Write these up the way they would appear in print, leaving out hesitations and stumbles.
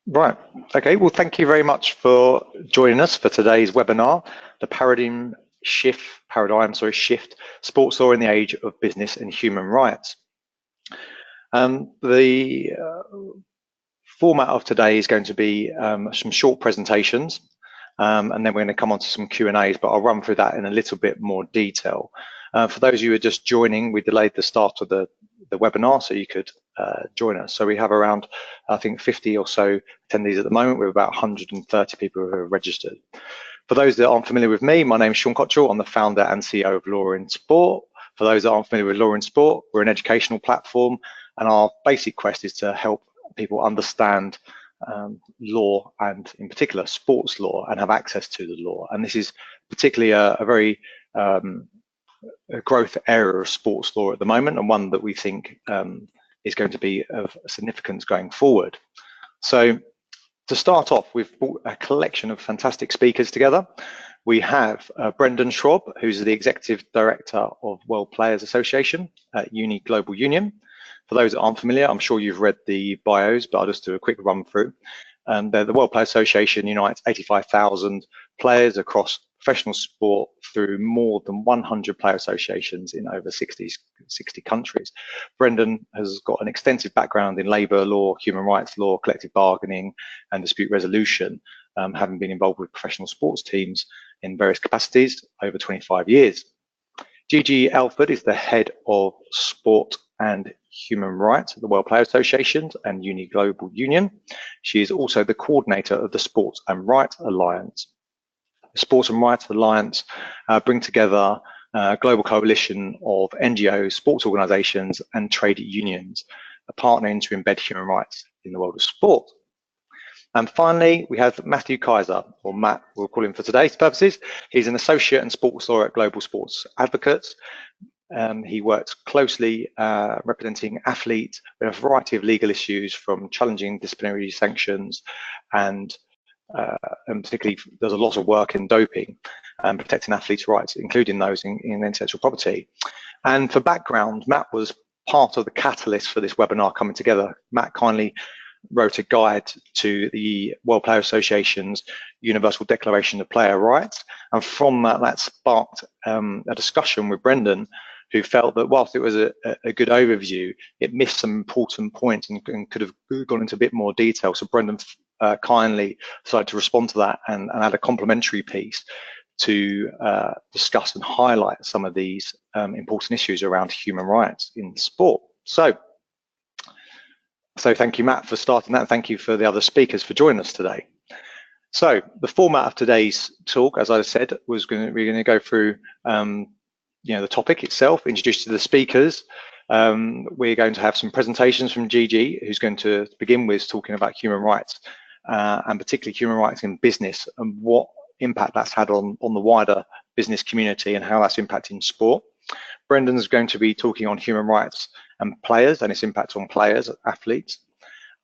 Right. Okay. Well, thank you very much for joining us for today's webinar, the paradigm shift, sports law in the age of business and human rights. The format of today is going to be some short presentations, and then we're going to come on to some Q&As, but I'll run through that in a little bit more detail. For those of you who are just joining, we delayed the start of the webinar so you could join us. So we have around, I think, 50 or so attendees at the moment, with about 130 people who are registered. For those that aren't familiar with me, my name is Sean Cottrell. I'm the founder and CEO of LawInSport. For those that aren't familiar with LawInSport, we're an educational platform, and our basic quest is to help people understand law, and in particular sports law, and have access to the law. And this is particularly a very a growth area of sports law at the moment, and one that we think is going to be of significance going forward. So to start off, we've brought a collection of fantastic speakers together. We have Brendan Schwab, who's the Executive Director of World Players Association at Uni Global Union. For those that aren't familiar, I'm sure you've read the bios, but I'll just do a quick run through. The World Players Association unites 85,000 players across professional sport through more than 100 player associations in over 60 countries. Brendan has got an extensive background in labour law, human rights law, collective bargaining and dispute resolution, having been involved with professional sports teams in various capacities over 25 years. Gigi Alford is the head of sport and human rights at the World Players Association and Uni Global Union. She is also the coordinator of the Sports and Rights Alliance. The Sports and Rights Alliance bring together a global coalition of NGOs, sports organisations and trade unions, partnering to embed human rights in the world of sport. And finally, we have Matthew Kaiser, or Matt, we'll call him for today's purposes. He's an associate in sports law at Global Sports Advocates. He works closely representing athletes with a variety of legal issues, from challenging disciplinary sanctions and particularly there's a lot of work in doping and protecting athletes' rights, including those in intellectual property. And for background, Matt was part of the catalyst for this webinar coming together. Matt kindly wrote a guide to the World Player Association's Universal Declaration of Player Rights, and from that sparked a discussion with Brendan, who felt that whilst it was a good overview, it missed some important points and could have gone into a bit more detail. So Brendan kindly decided to respond to that and add a complementary piece to discuss and highlight some of these important issues around human rights in sport. So thank you, Matt, for starting that, and thank you for the other speakers for joining us today. So the format of today's talk, as I said, we're going to go through the topic itself, introduce to the speakers. We're going to have some presentations from Gigi, who's going to begin with talking about human rights, and particularly human rights in business and what impact that's had on the wider business community and how that's impacting sport. Brendan's going to be talking on human rights and players and its impact on players, athletes.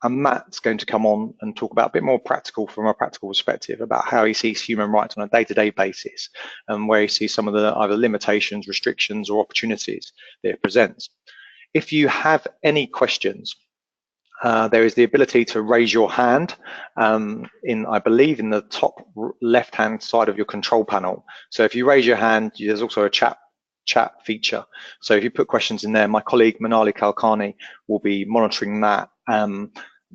And Matt's going to come on and talk about a bit more from a practical perspective, about how he sees human rights on a day-to-day basis and where he sees some of the either limitations, restrictions or opportunities that it presents. If you have any questions, there is the ability to raise your hand I believe in the top left-hand side of your control panel. So if you raise your hand, there's also a chat feature. So if you put questions in there, my colleague Manali Kalkani will be monitoring that.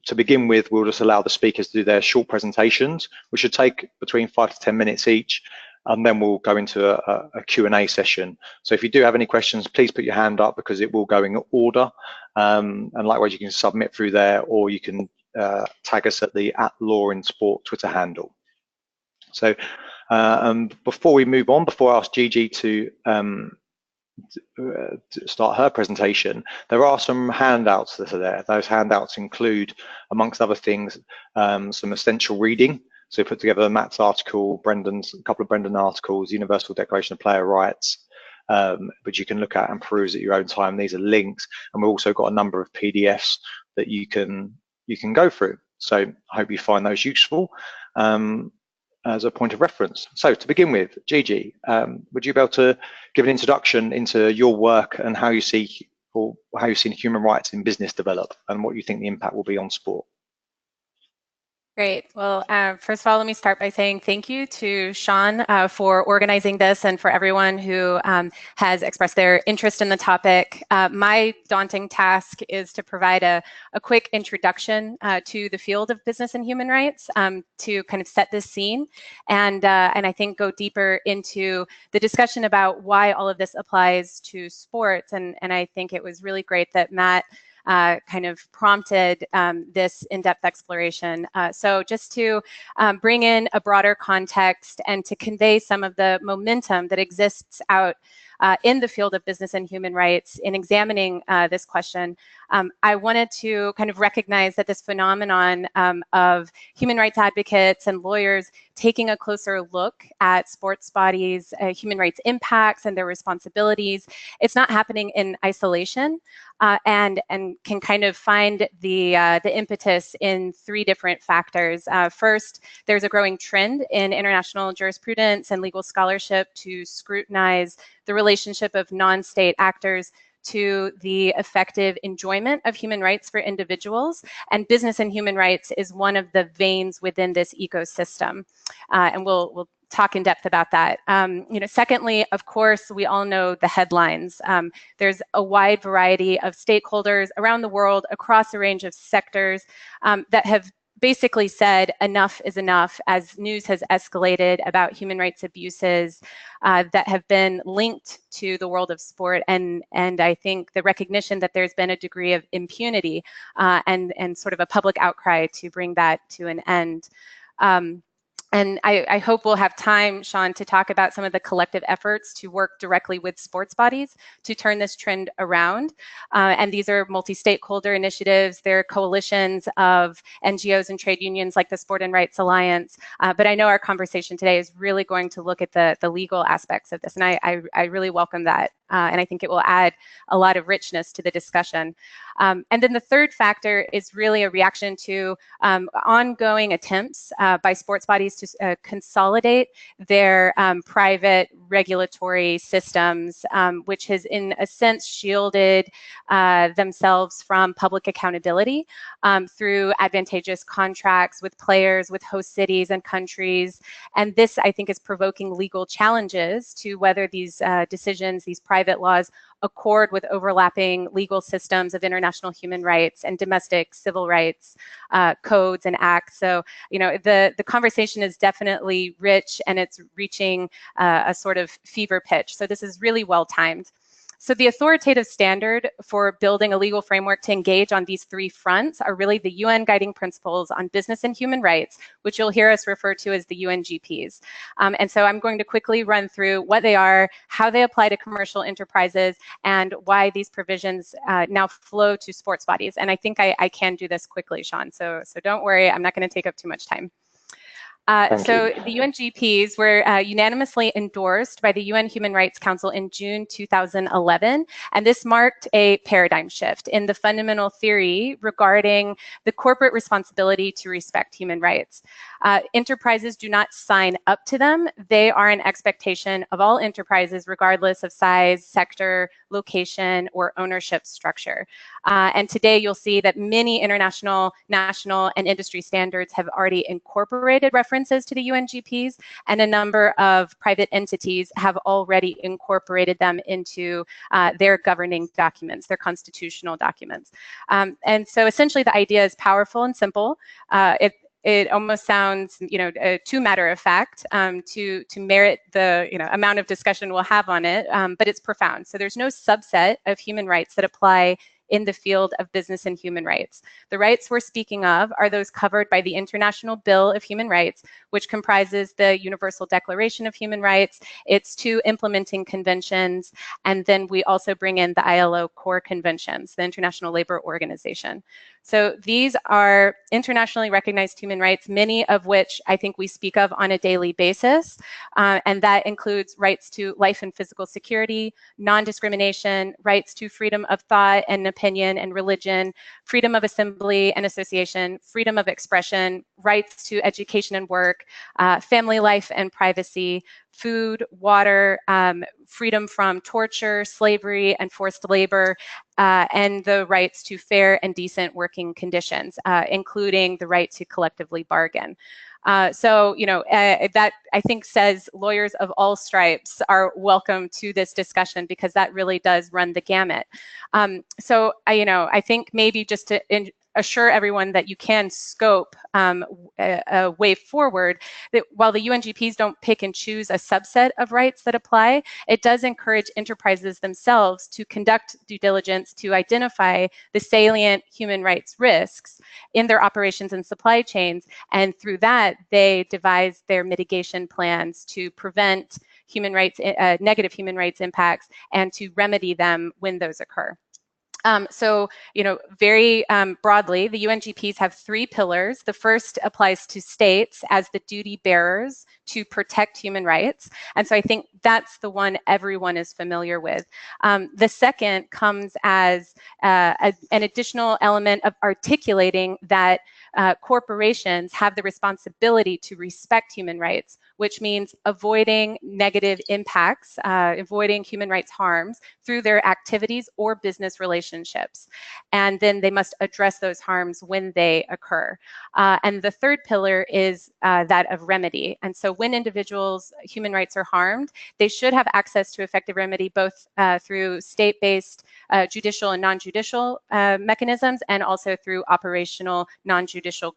To begin with, we'll just allow the speakers to do their short presentations, which should take between 5 to 10 minutes each, and then we'll go into a Q&A session. So if you do have any questions, please put your hand up, because it will go in order. And likewise, you can submit through there, or you can tag us at the @LawInSport Twitter handle. So before we move on, before I ask Gigi to start her presentation, there are some handouts that are there. Those handouts include, amongst other things, some essential reading. So put together Matt's article, a couple of Brendan articles, Universal Declaration of Player Rights, which you can look at and peruse at your own time. These are links, and we've also got a number of PDFs that you can go through. So I hope you find those useful as a point of reference. So to begin with, Gigi, would you be able to give an introduction into your work and how you see, or how you've seen human rights in business develop, and what you think the impact will be on sport? Great. Well, first of all, let me start by saying thank you to Sean for organizing this and for everyone who has expressed their interest in the topic. My daunting task is to provide a quick introduction to the field of business and human rights to kind of set this scene and I think go deeper into the discussion about why all of this applies to sports. And I think it was really great that Matt kind of prompted this in-depth exploration. So just to bring in a broader context and to convey some of the momentum that exists out in the field of business and human rights in examining this question, I wanted to kind of recognize that this phenomenon of human rights advocates and lawyers taking a closer look at sports bodies, human rights impacts and their responsibilities, it's not happening in isolation. And can kind of find the impetus in three different factors. First, there's a growing trend in international jurisprudence and legal scholarship to scrutinize the relationship of non-state actors to the effective enjoyment of human rights for individuals, and business and human rights is one of the veins within this ecosystem, and we'll talk in depth about that. Secondly, of course, we all know the headlines. There's a wide variety of stakeholders around the world across a range of sectors that have basically said enough is enough as news has escalated about human rights abuses that have been linked to the world of sport, and I think the recognition that there's been a degree of impunity and sort of a public outcry to bring that to an end. And I hope we'll have time, Sean, to talk about some of the collective efforts to work directly with sports bodies to turn this trend around. And these are multi-stakeholder initiatives. They're coalitions of NGOs and trade unions like the Sport and Rights Alliance. But I know our conversation today is really going to look at the legal aspects of this. And I really welcome that. And I think it will add a lot of richness to the discussion. And then the third factor is really a reaction to ongoing attempts by sports bodies to consolidate their private regulatory systems, which has in a sense shielded themselves from public accountability through advantageous contracts with players, with host cities and countries. And this, I think, is provoking legal challenges to whether these decisions, these private laws, accord with overlapping legal systems of international human rights and domestic civil rights codes and acts. So, the conversation is definitely rich and it's reaching a sort of fever pitch. So this is really well timed. So the authoritative standard for building a legal framework to engage on these three fronts are really the UN Guiding Principles on Business and Human Rights, which you'll hear us refer to as the UNGPs. And so I'm going to quickly run through what they are, how they apply to commercial enterprises, and why these provisions now flow to sports bodies. And I think I can do this quickly, Sean, so don't worry, I'm not going to take up too much time. So the UNGPs were unanimously endorsed by the UN Human Rights Council in June 2011, and this marked a paradigm shift in the fundamental theory regarding the corporate responsibility to respect human rights. Enterprises do not sign up to them. They are an expectation of all enterprises, regardless of size, sector, location, or ownership structure. And today you'll see that many international, national, and industry standards have already incorporated references to the UNGPs, and a number of private entities have already incorporated them into their governing documents, their constitutional documents. And so essentially the idea is powerful and simple. It almost sounds, too matter of fact to merit the amount of discussion we'll have on it, but it's profound. So there's no subset of human rights that apply in the field of business and human rights. The rights we're speaking of are those covered by the International Bill of Human Rights, which comprises the Universal Declaration of Human Rights, its two implementing conventions, and then we also bring in the ILO core conventions, the International Labor Organization. So these are internationally recognized human rights, many of which I think we speak of on a daily basis, and that includes rights to life and physical security, non-discrimination, rights to freedom of thought and opinion and religion, freedom of assembly and association, freedom of expression, rights to education and work, family life and privacy, food, water, freedom from torture, slavery, and forced labor, and the rights to fair and decent working conditions, including the right to collectively bargain. So, that I think says lawyers of all stripes are welcome to this discussion, because that really does run the gamut. So, I think maybe just to assure everyone that you can scope a way forward, that while the UNGPs don't pick and choose a subset of rights that apply, it does encourage enterprises themselves to conduct due diligence to identify the salient human rights risks in their operations and supply chains, and through that, they devise their mitigation plans to prevent human rights, negative human rights impacts, and to remedy them when those occur. So, very broadly, the UNGPs have 3 pillars. The first applies to states as the duty bearers to protect human rights. And so I think that's the one everyone is familiar with. The second comes as an additional element of articulating that corporations have the responsibility to respect human rights, which means avoiding negative impacts, avoiding human rights harms through their activities or business relationships. And then they must address those harms when they occur. And the third pillar is that of remedy. And so when individuals' human rights are harmed, they should have access to effective remedy, both through state-based judicial and non-judicial mechanisms, and also through operational non-judicial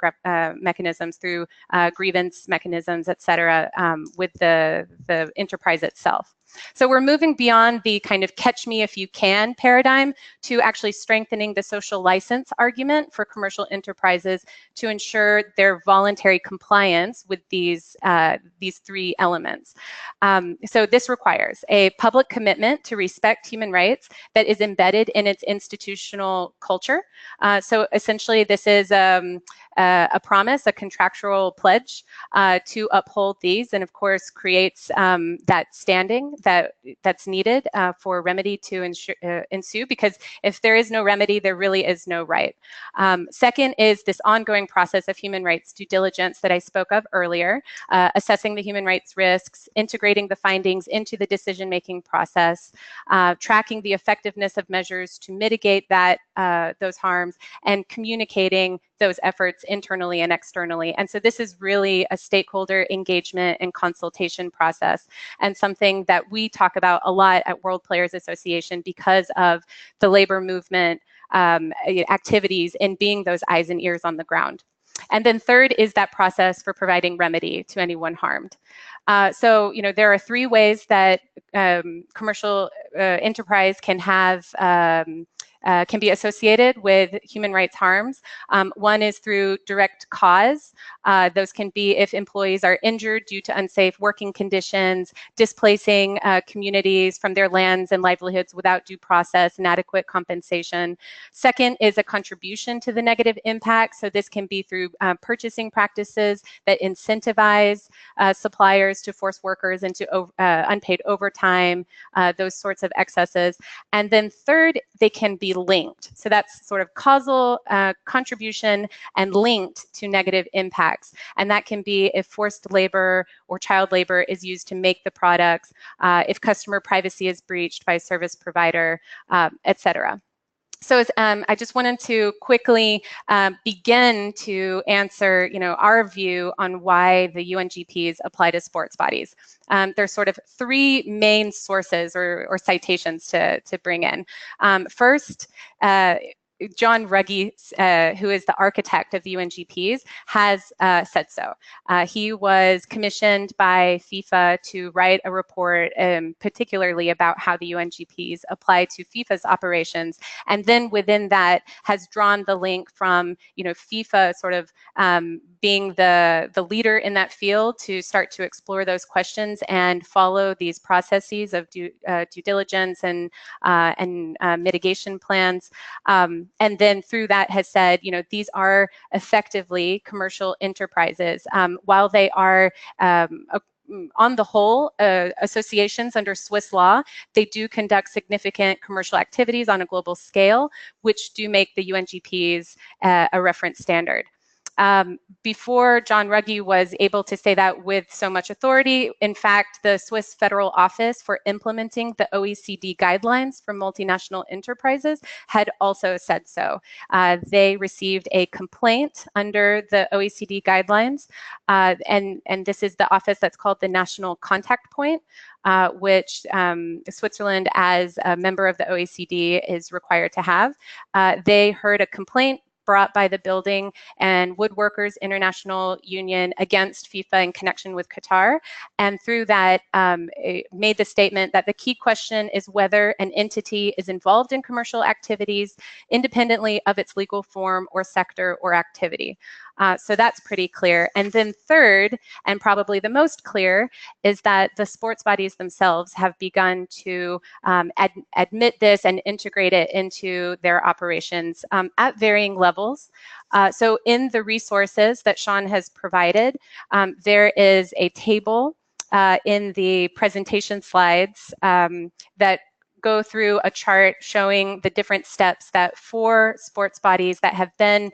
mechanisms through grievance mechanisms, et cetera, with the enterprise itself. So we're moving beyond the kind of catch me if you can paradigm to actually strengthening the social license argument for commercial enterprises to ensure their voluntary compliance with these 3 elements. So this requires a public commitment to respect human rights that is embedded in its institutional culture. So essentially, this is a promise, a contractual pledge to uphold these, and of course creates that standing that's needed for remedy to ensue, because if there is no remedy, there really is no right. Second is this ongoing process of human rights due diligence that I spoke of earlier, assessing the human rights risks, integrating the findings into the decision-making process, tracking the effectiveness of measures to mitigate those harms, and communicating those efforts internally and externally. And so this is really a stakeholder engagement and consultation process, and something that we talk about a lot at World Players Association because of the labor movement activities in being those eyes and ears on the ground. And then third is that process for providing remedy to anyone harmed. So, there are 3 ways that commercial enterprise can have can be associated with human rights harms. One is through direct cause. Those can be if employees are injured due to unsafe working conditions, displacing communities from their lands and livelihoods without due process and adequate compensation. Second is a contribution to the negative impact. So this can be through purchasing practices that incentivize suppliers to force workers into unpaid overtime, those sorts of excesses. And then third, they can be linked. So that's sort of causal contribution and linked to negative impacts. And that can be if forced labor or child labor is used to make the products, if customer privacy is breached by a service provider, et cetera. So I just wanted to quickly begin to answer, our view on why the UNGPs apply to sports bodies. There's sort of 3 main sources or citations to bring in. First, John Ruggie, who is the architect of the UNGPs, has said so. He was commissioned by FIFA to write a report particularly about how the UNGPs apply to FIFA's operations, and then within that has drawn the link from FIFA sort of being the leader in that field to start to explore those questions and follow these processes of due diligence and mitigation plans. And then through that has said, these are effectively commercial enterprises. While they are on the whole, associations under Swiss law, they do conduct significant commercial activities on a global scale, which do make the UNGPs a reference standard. Before John Ruggie was able to say that with so much authority, in fact, the Swiss Federal Office for implementing the OECD guidelines for multinational enterprises had also said so. They received a complaint under the OECD guidelines, and this is the office that's called the National Contact Point, which Switzerland, as a member of the OECD, is required to have. They heard a complaint brought by the Building and Woodworkers International Union against FIFA in connection with Qatar. And through that, it made the statement that the key question is whether an entity is involved in commercial activities independently of its legal form or sector or activity. So that's pretty clear. And then third, and probably the most clear, is that the sports bodies themselves have begun to admit this and integrate it into their operations at varying levels. So in the resources that Sean has provided, there is a table in the presentation slides that go through a chart showing the different steps that 4 sports bodies that have been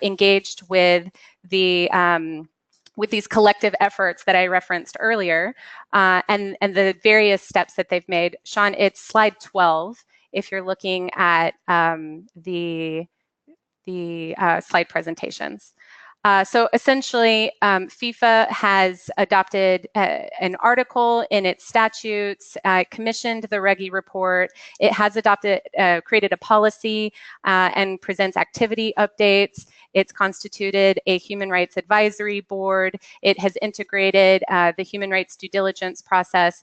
engaged with the with these collective efforts that I referenced earlier, and the various steps that they've made. Sean, it's slide 12 if you're looking at the slide presentations. So essentially, FIFA has adopted an article in its statutes, commissioned the Ruggie report. It has adopted, created a policy and presents activity updates. It's constituted a human rights advisory board. It has integrated the human rights due diligence process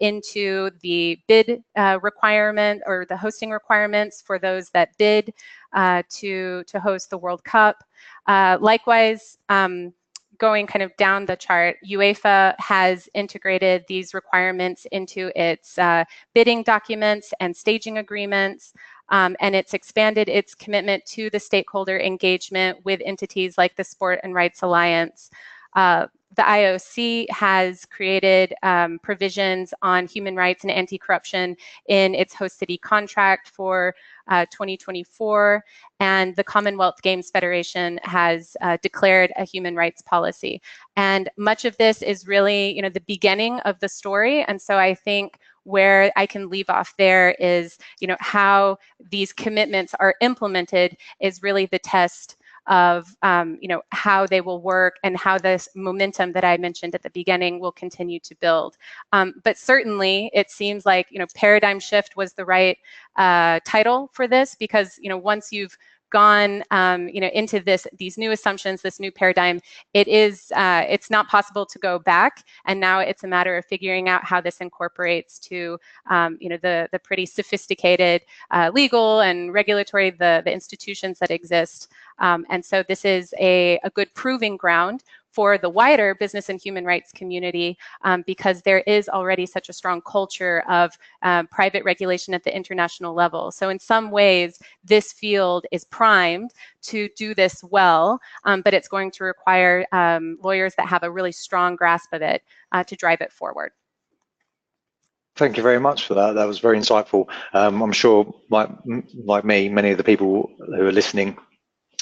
into the bid requirement or the hosting requirements for those that bid to host the World Cup. Likewise, going kind of down the chart, UEFA has integrated these requirements into its bidding documents and staging agreements, and it's expanded its commitment to the stakeholder engagement with entities like the Sport and Rights Alliance. The IOC has created provisions on human rights and anti-corruption in its host city contract for 2024, and the Commonwealth Games Federation has declared a human rights policy. And much of this is really, the beginning of the story. And so I think where I can leave off there is, how these commitments are implemented is really the test of how they will work and how this momentum that I mentioned at the beginning will continue to build. But certainly it seems like paradigm shift was the right title for this, because once you've gone into these new assumptions, this new paradigm, it's not possible to go back, and now it's a matter of figuring out how this incorporates to the pretty sophisticated legal and regulatory the institutions that exist, and so this is a good proving ground for the wider business and human rights community, because there is already such a strong culture of private regulation at the international level. So in some ways, this field is primed to do this well, but it's going to require lawyers that have a really strong grasp of it to drive it forward. Thank you very much for that. That was very insightful. I'm sure, like me, many of the people who are listening,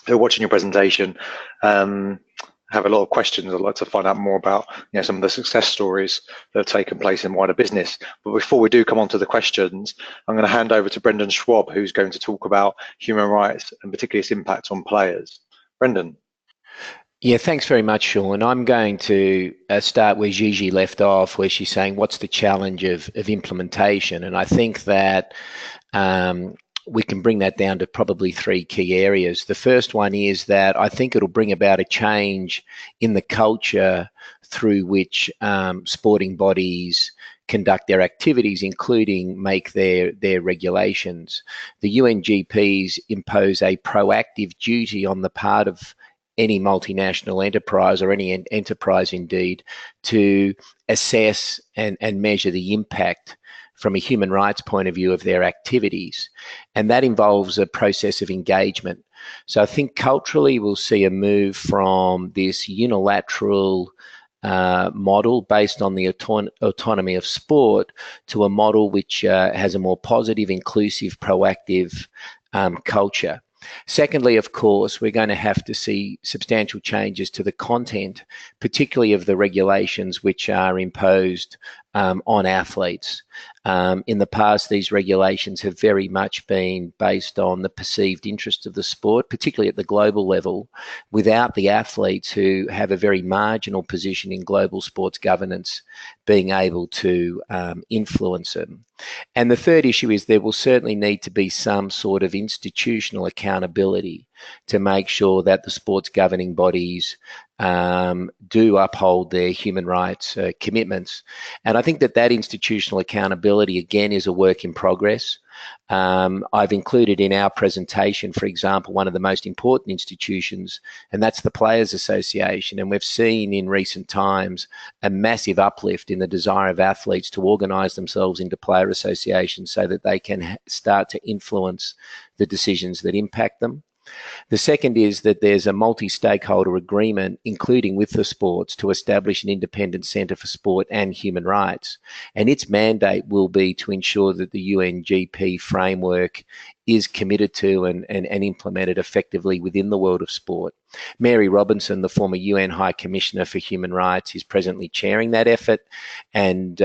who are watching your presentation, have a lot of questions. I'd like to find out more about some of the success stories that have taken place in wider business. But before we do come on to the questions, I'm going to hand over to Brendan Schwab, who's going to talk about human rights and particularly its impact on players. Brendan. Yeah, thanks very much, Sean. I'm going to start where Gigi left off, where she's saying, what's the challenge of implementation? And I think that we can bring that down to probably 3 key areas. The first one is that I think it'll bring about a change in the culture through which sporting bodies conduct their activities, including make their regulations. The UNGPs impose a proactive duty on the part of any multinational enterprise, or any enterprise indeed, to assess and measure the impact from a human rights point of view of their activities. And that involves a process of engagement. So I think culturally we'll see a move from this unilateral model based on the autonomy of sport to a model which has a more positive, inclusive, proactive culture. Secondly, of course, we're going to have to see substantial changes to the content, particularly of the regulations which are imposed on athletes. In the past, these regulations have very much been based on the perceived interest of the sport, particularly at the global level, without the athletes who have a very marginal position in global sports governance being able to influence them. And the third issue is there will certainly need to be some sort of institutional accountability to make sure that the sports governing bodies do uphold their human rights commitments. And I think that institutional accountability, again, is a work in progress. I've included in our presentation, for example, one of the most important institutions, and that's the Players Association. And we've seen in recent times a massive uplift in the desire of athletes to organise themselves into player associations so that they can start to influence the decisions that impact them. The second is that there's a multi-stakeholder agreement, including with the sports, to establish an independent centre for sport and human rights. And its mandate will be to ensure that the UNGP framework is committed to and implemented effectively within the world of sport. Mary Robinson, the former UN High Commissioner for Human Rights, is presently chairing that effort, and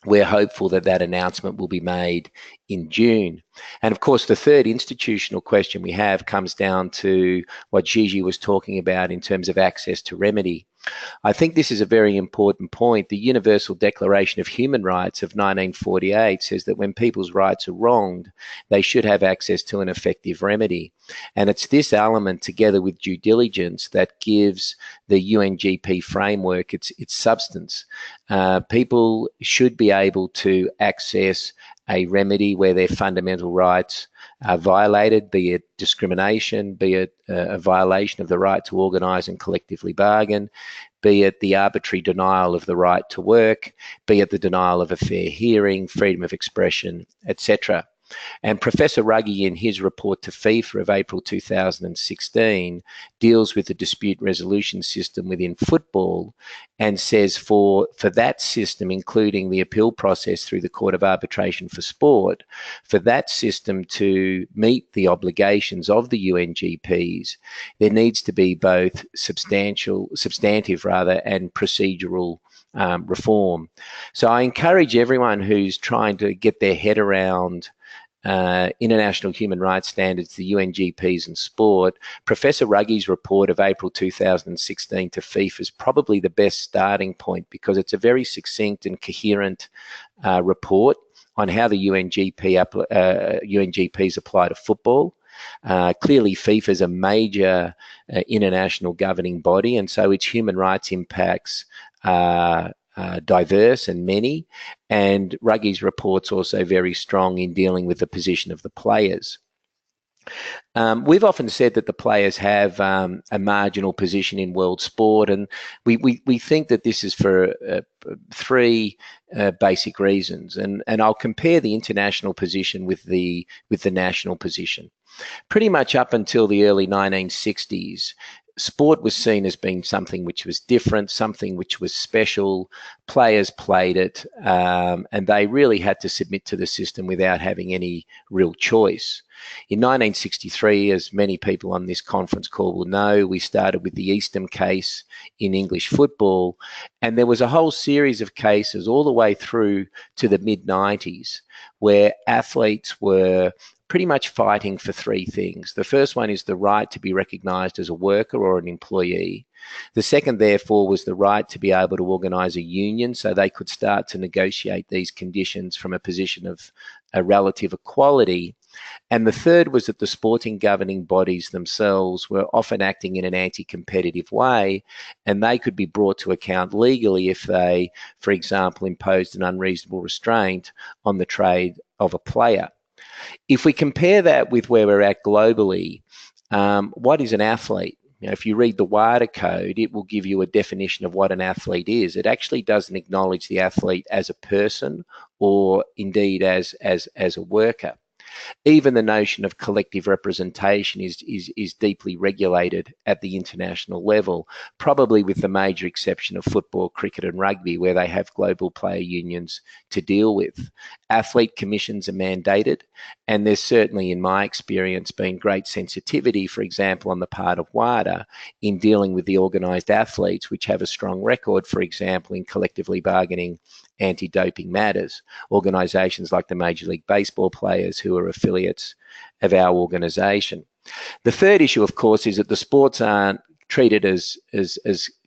we're hopeful that that announcement will be made in June. And of course, the third institutional question we have comes down to what Gigi was talking about in terms of access to remedy. I think this is a very important point. The Universal Declaration of Human Rights of 1948 says that when people's rights are wronged, they should have access to an effective remedy. And it's this element, together with due diligence, that gives the UNGP framework its substance. People should be able to access a remedy where their fundamental rights are violated, be it discrimination, be it a violation of the right to organise and collectively bargain, be it the arbitrary denial of the right to work, be it the denial of a fair hearing, freedom of expression, etc. And Professor Ruggie, in his report to FIFA of April 2016, deals with the dispute resolution system within football and says for that system, including the appeal process through the Court of Arbitration for Sport, for that system to meet the obligations of the UNGPs, there needs to be both substantive and procedural reform. So I encourage everyone who's trying to get their head around international human rights standards, the UNGPs and sport. Professor Ruggie's report of April 2016 to FIFA is probably the best starting point because it's a very succinct and coherent report on how the UNGPs apply to football. Clearly, FIFA is a major international governing body, and so its human rights impacts are diverse and many, and Ruggie's report's also very strong in dealing with the position of the players. We've often said that the players have a marginal position in world sport, and we think that this is for three basic reasons, and I'll compare the international position with the national position. Pretty much up until the early 1960s, sport was seen as being something which was different, something which was special. Players played it, and they really had to submit to the system without having any real choice. In 1963, as many people on this conference call will know, we started with the Eastham case in English football, and there was a whole series of cases all the way through to the mid-90s where athletes were pretty much fighting for three things. The first one is the right to be recognised as a worker or an employee. The second, therefore, was the right to be able to organise a union so they could start to negotiate these conditions from a position of a relative equality. And the third was that the sporting governing bodies themselves were often acting in an anti-competitive way, and they could be brought to account legally if they, for example, imposed an unreasonable restraint on the trade of a player. If we compare that with where we're at globally, what is an athlete? You know, if you read the WADA code, it will give you a definition of what an athlete is. It actually doesn't acknowledge the athlete as a person or indeed as a worker. Even the notion of collective representation is deeply regulated at the international level, probably with the major exception of football, cricket and rugby, where they have global player unions to deal with. Athlete commissions are mandated, and there's certainly, in my experience, been great sensitivity, for example, on the part of WADA in dealing with the organised athletes, which have a strong record, for example, in collectively bargaining anti-doping matters. Organisations like the Major League Baseball players who are affiliates of our organisation. The third issue, of course, is that the sports aren't treated as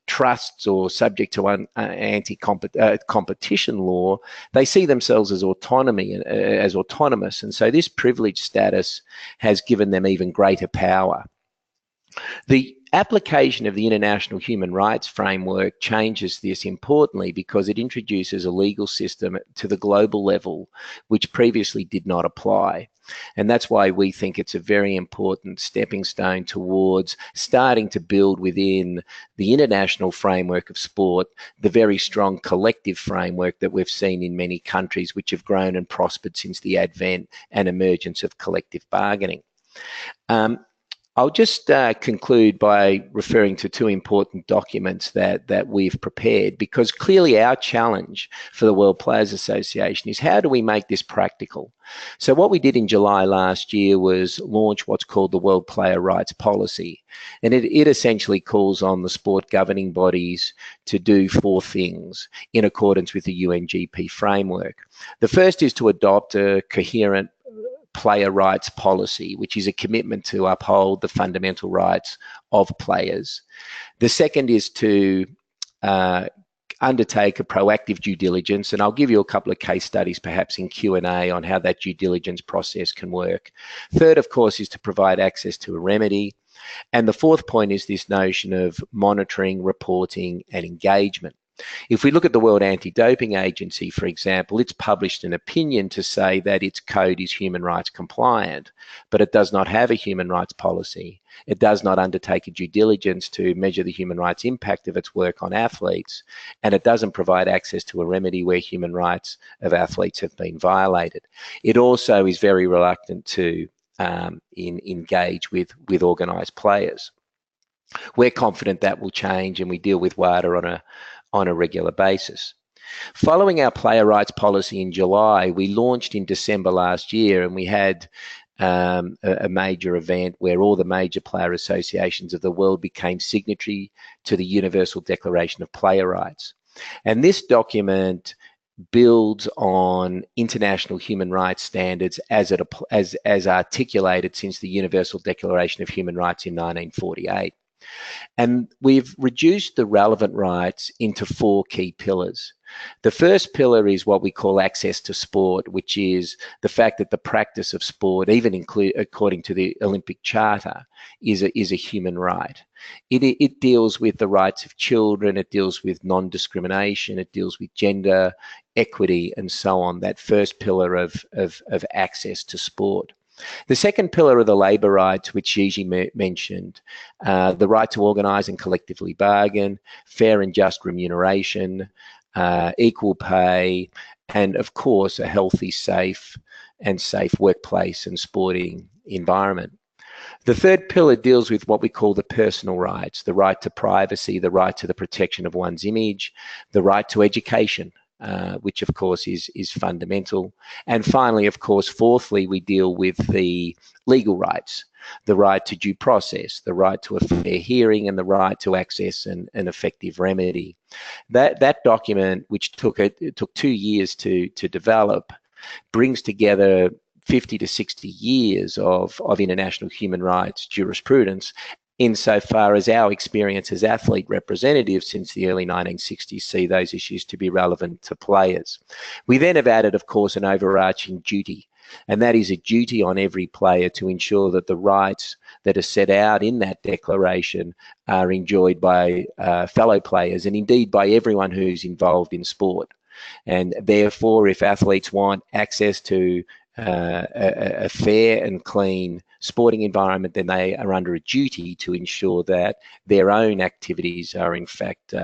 trusts or subject to anti-competition law. They see themselves as autonomous, and so this privileged status has given them even greater power. The application of the International Human Rights Framework changes this importantly because it introduces a legal system to the global level which previously did not apply. And that's why we think it's a very important stepping stone towards starting to build within the international framework of sport the very strong collective framework that we've seen in many countries which have grown and prospered since the advent and emergence of collective bargaining. I'll just conclude by referring to two important documents that we've prepared, because clearly our challenge for the World Players Association is how do we make this practical? So what we did in July last year was launch what's called the World Player Rights Policy. And it essentially calls on the sport governing bodies to do 4 things in accordance with the UNGP framework. The first is to adopt a coherent player rights policy, which is a commitment to uphold the fundamental rights of players. The second is to undertake a proactive due diligence, and I'll give you a couple of case studies perhaps in Q&A on how that due diligence process can work. Third, of course, is to provide access to a remedy. And the fourth point is this notion of monitoring, reporting and engagement. If we look at the World Anti-Doping Agency, for example, it's published an opinion to say that its code is human rights compliant, but it does not have a human rights policy. It does not undertake a due diligence to measure the human rights impact of its work on athletes, and it doesn't provide access to a remedy where human rights of athletes have been violated. It also is very reluctant to engage with organised players. We're confident that will change, and we deal with WADA on a regular basis. Following our player rights policy in July, we launched in December last year, and we had a major event where all the major player associations of the world became signatory to the Universal Declaration of Player Rights. And this document builds on international human rights standards as articulated since the Universal Declaration of Human Rights in 1948. And we've reduced the relevant rights into 4 key pillars. The first pillar is what we call access to sport, which is the fact that the practice of sport, even according to the Olympic Charter, is a human right. It deals with the rights of children, it deals with non-discrimination, it deals with gender, equity, and so on, that first pillar of access to sport. The second pillar are the labour rights, which Gigi mentioned, the right to organise and collectively bargain, fair and just remuneration, equal pay, and of course a healthy, safe workplace and sporting environment. The third pillar deals with what we call the personal rights, the right to privacy, the right to the protection of one's image, the right to education, which of course is fundamental. And finally, of course, fourthly, we deal with the legal rights, the right to due process, the right to a fair hearing, and the right to access an effective remedy. That document, which took 2 years to develop, brings together 50 to 60 years of international human rights jurisprudence, insofar as our experience as athlete representatives since the early 1960s see those issues to be relevant to players. We then have added, of course, an overarching duty, and that is a duty on every player to ensure that the rights that are set out in that declaration are enjoyed by fellow players and indeed by everyone who's involved in sport. And therefore, if athletes want access to a fair and clean sporting environment, then they are under a duty to ensure that their own activities are in fact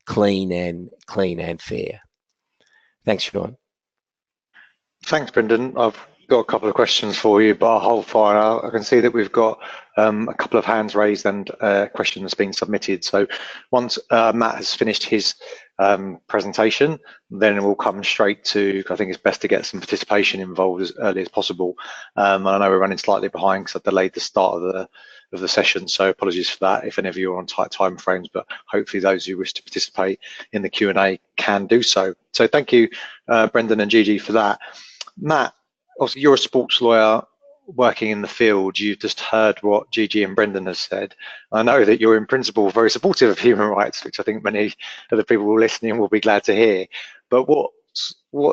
clean and fair. Thanks, Sean. Thanks, Brendan. I've got a couple of questions for you, but I'll hold fire. I can see that we've got a couple of hands raised and questions being submitted. So once Matt has finished his presentation, then we'll come straight to, I think it's best to get some participation involved as early as possible. And I know we're running slightly behind because I delayed the start of the session, so apologies for that if any of you are on tight time frames, but hopefully those who wish to participate in the Q&A can do so. So thank you, Brendan and Gigi, for that. Matt, obviously you're a sports lawyer working in the field. You've just heard what Gigi and Brendan has said. I know that you're in principle very supportive of human rights, which I think many of the people listening will be glad to hear. But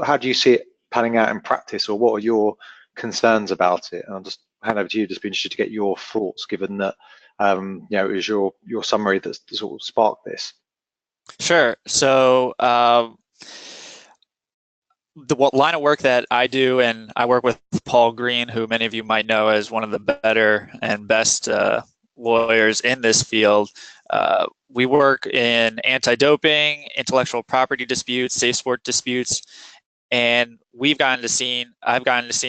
how do you see it panning out in practice, or what are your concerns about it? And I'll just hand over to you. Just be interested to get your thoughts, given that you know, it was your summary that sort of sparked this. Sure. So the line of work that I do, and I work with Paul Green, who many of you might know as one of the better and best lawyers in this field. We work in anti-doping, intellectual property disputes, safe sport disputes, and I've gotten to see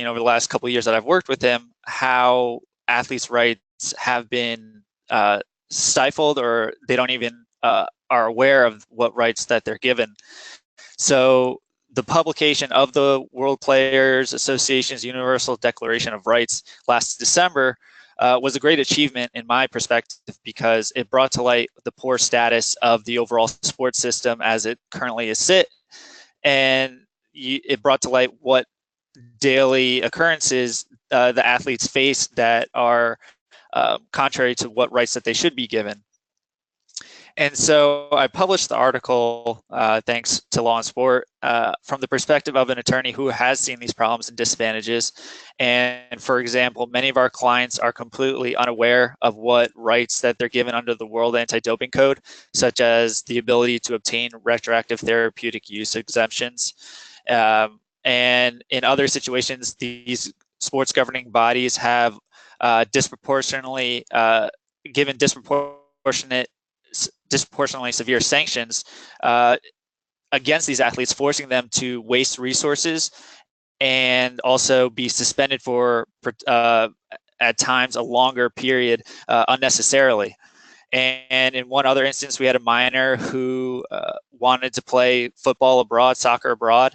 over the last couple of years that I've worked with him how athletes' rights have been stifled, or they don't even are aware of what rights that they're given. So the publication of the World Players Association's Universal Declaration of Rights last December was a great achievement in my perspective, because it brought to light the poor status of the overall sports system as it currently is sit, and it brought to light what daily occurrences the athletes face that are contrary to what rights that they should be given. And so I published the article, thanks to LawInSport, from the perspective of an attorney who has seen these problems and disadvantages. And for example, many of our clients are completely unaware of what rights that they're given under the World Anti-Doping Code, such as the ability to obtain retroactive therapeutic use exemptions. And in other situations, these sports governing bodies have disproportionately severe sanctions against these athletes, forcing them to waste resources and also be suspended for at times a longer period unnecessarily. And in one other instance, we had a minor who wanted to play football abroad, soccer abroad,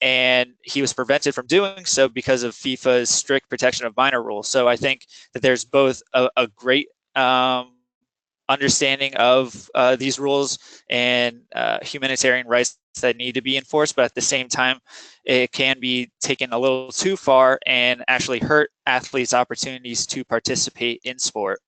and he was prevented from doing so because of FIFA's strict protection of minor rules. So I think that there's both a great understanding of these rules and humanitarian rights that need to be enforced, but at the same time, it can be taken a little too far and actually hurt athletes' opportunities to participate in sport.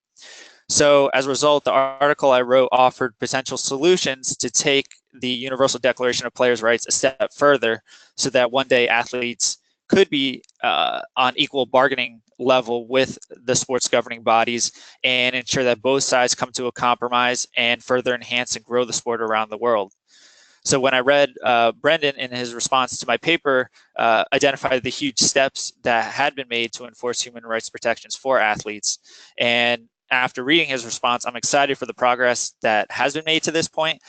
So as a result, the article I wrote offered potential solutions to take the Universal Declaration of Players' Rights a step further, so that one day athletes could be on equal bargaining level with the sports governing bodies, and ensure that both sides come to a compromise and further enhance and grow the sport around the world. So when I read Brendan in his response to my paper identified the huge steps that had been made to enforce human rights protections for athletes, and after reading his response, I'm excited for the progress that has been made to this point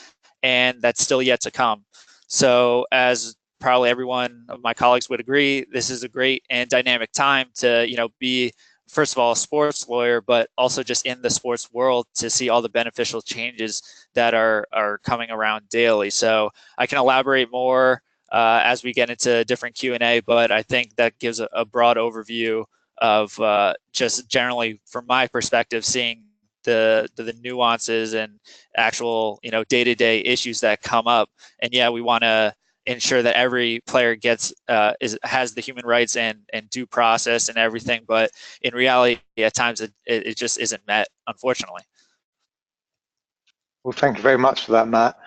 and that's still yet to come. So as probably everyone of my colleagues would agree, this is a great and dynamic time to, be, first of all, a sports lawyer, but also just in the sports world to see all the beneficial changes that are coming around daily. So I can elaborate more as we get into different Q&A, but I think that gives a broad overview of just generally, from my perspective, seeing the nuances and actual, day-to-day issues that come up. And yeah, we want to ensure that every player gets has the human rights and due process and everything, but in reality, at times it just isn't met, unfortunately. Well, thank you very much for that, Matt.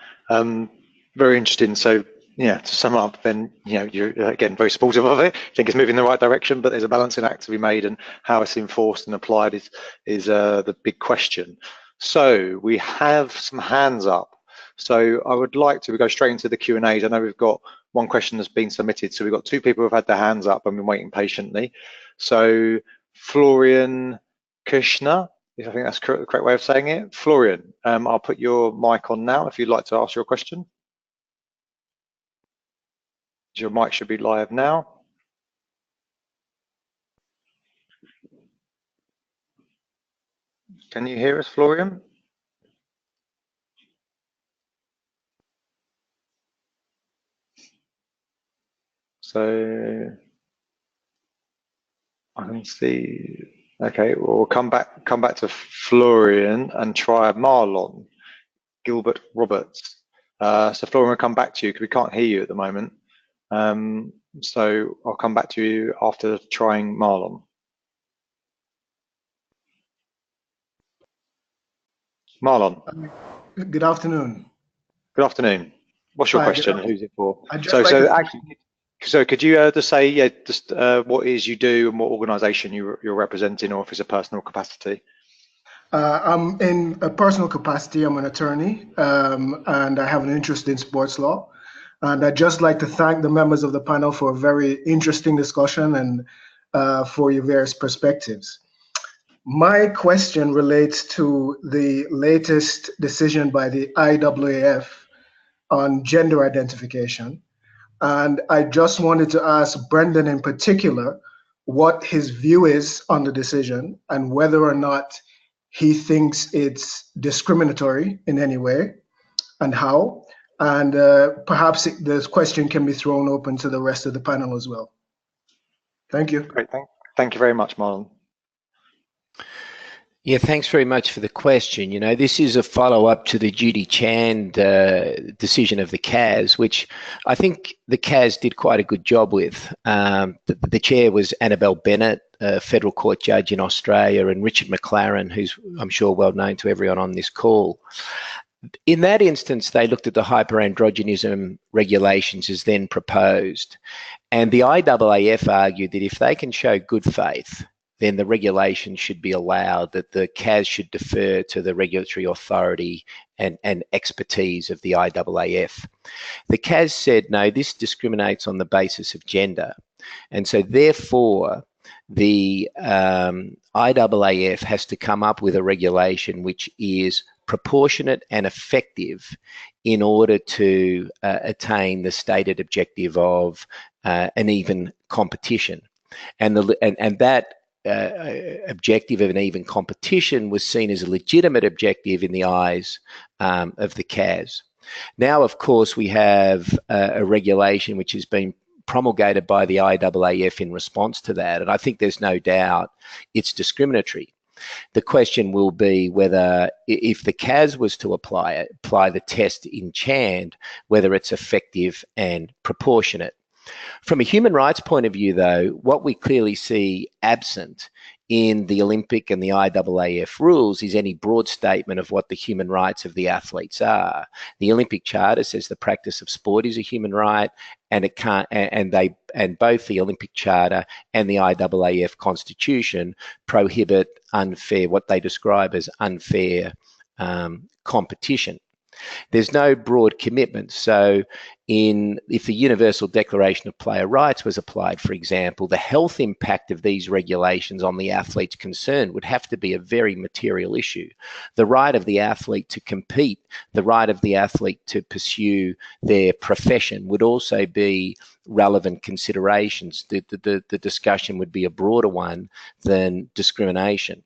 Very interesting. So, yeah, to sum up, then, you're again very supportive of it. I think it's moving in the right direction, but there's a balancing act to be made, and how it's enforced and applied is the big question. So we have some hands up. So I would like to go straight into the Q&As. I know we've got one question that's been submitted. So we've got two people who've had their hands up and been waiting patiently. So Florian Krishna, I think that's the correct way of saying it. Florian, I'll put your mic on now if you'd like to ask your question. Your mic should be live now. Can you hear us, Florian? So I can see. Okay, well, we'll come back to Florian and try Marlon Gilbert Roberts. So Florian, we'll come back to you because we can't hear you at the moment. So I'll come back to you after trying Marlon. Marlon. Good afternoon. Good afternoon. What's your Hi, question? Who's it for? So could you just say what it is you do and what organisation you're representing, or if it's a personal capacity? I'm in a personal capacity. I'm an attorney, and I have an interest in sports law. And I'd just like to thank the members of the panel for a very interesting discussion and for your various perspectives. My question relates to the latest decision by the IAAF on gender identification. And I just wanted to ask Brendan in particular what his view is on the decision and whether or not he thinks it's discriminatory in any way and how. And perhaps this question can be thrown open to the rest of the panel as well. Thank you. Great, thank you very much, Marlon. Yeah, thanks very much for the question. You know, this is a follow-up to the Judy Chand decision of the CAS, which I think the CAS did quite a good job with. The chair was Annabelle Bennett, a federal court judge in Australia, and Richard McLaren, who's I'm sure well known to everyone on this call. In that instance, they looked at the hyperandrogenism regulations as then proposed. And the IAAF argued that if they can show good faith, then the regulation should be allowed, that the CAS should defer to the regulatory authority and expertise of the IAAF. The CAS said, no, this discriminates on the basis of gender. And so therefore, the IAAF has to come up with a regulation which is proportionate and effective in order to attain the stated objective of an even competition. And that objective of an even competition was seen as a legitimate objective in the eyes of the CAS. Now, of course, we have a regulation which has been promulgated by the IAAF in response to that, and I think there's no doubt it's discriminatory. The question will be whether, if the CAS was to apply the test in Chand, whether it's effective and proportionate. From a human rights point of view, though, what we clearly see absent in the Olympic and the IAAF rules is any broad statement of what the human rights of the athletes are. The Olympic Charter says the practice of sport is a human right, and it can't. And both the Olympic Charter and the IAAF Constitution prohibit what they describe as unfair competition. There's no broad commitment. So if the Universal Declaration of Player Rights was applied, for example, the health impact of these regulations on the athletes concerned would have to be a very material issue. The right of the athlete to compete, the right of the athlete to pursue their profession would also be relevant considerations. The discussion would be a broader one than discrimination.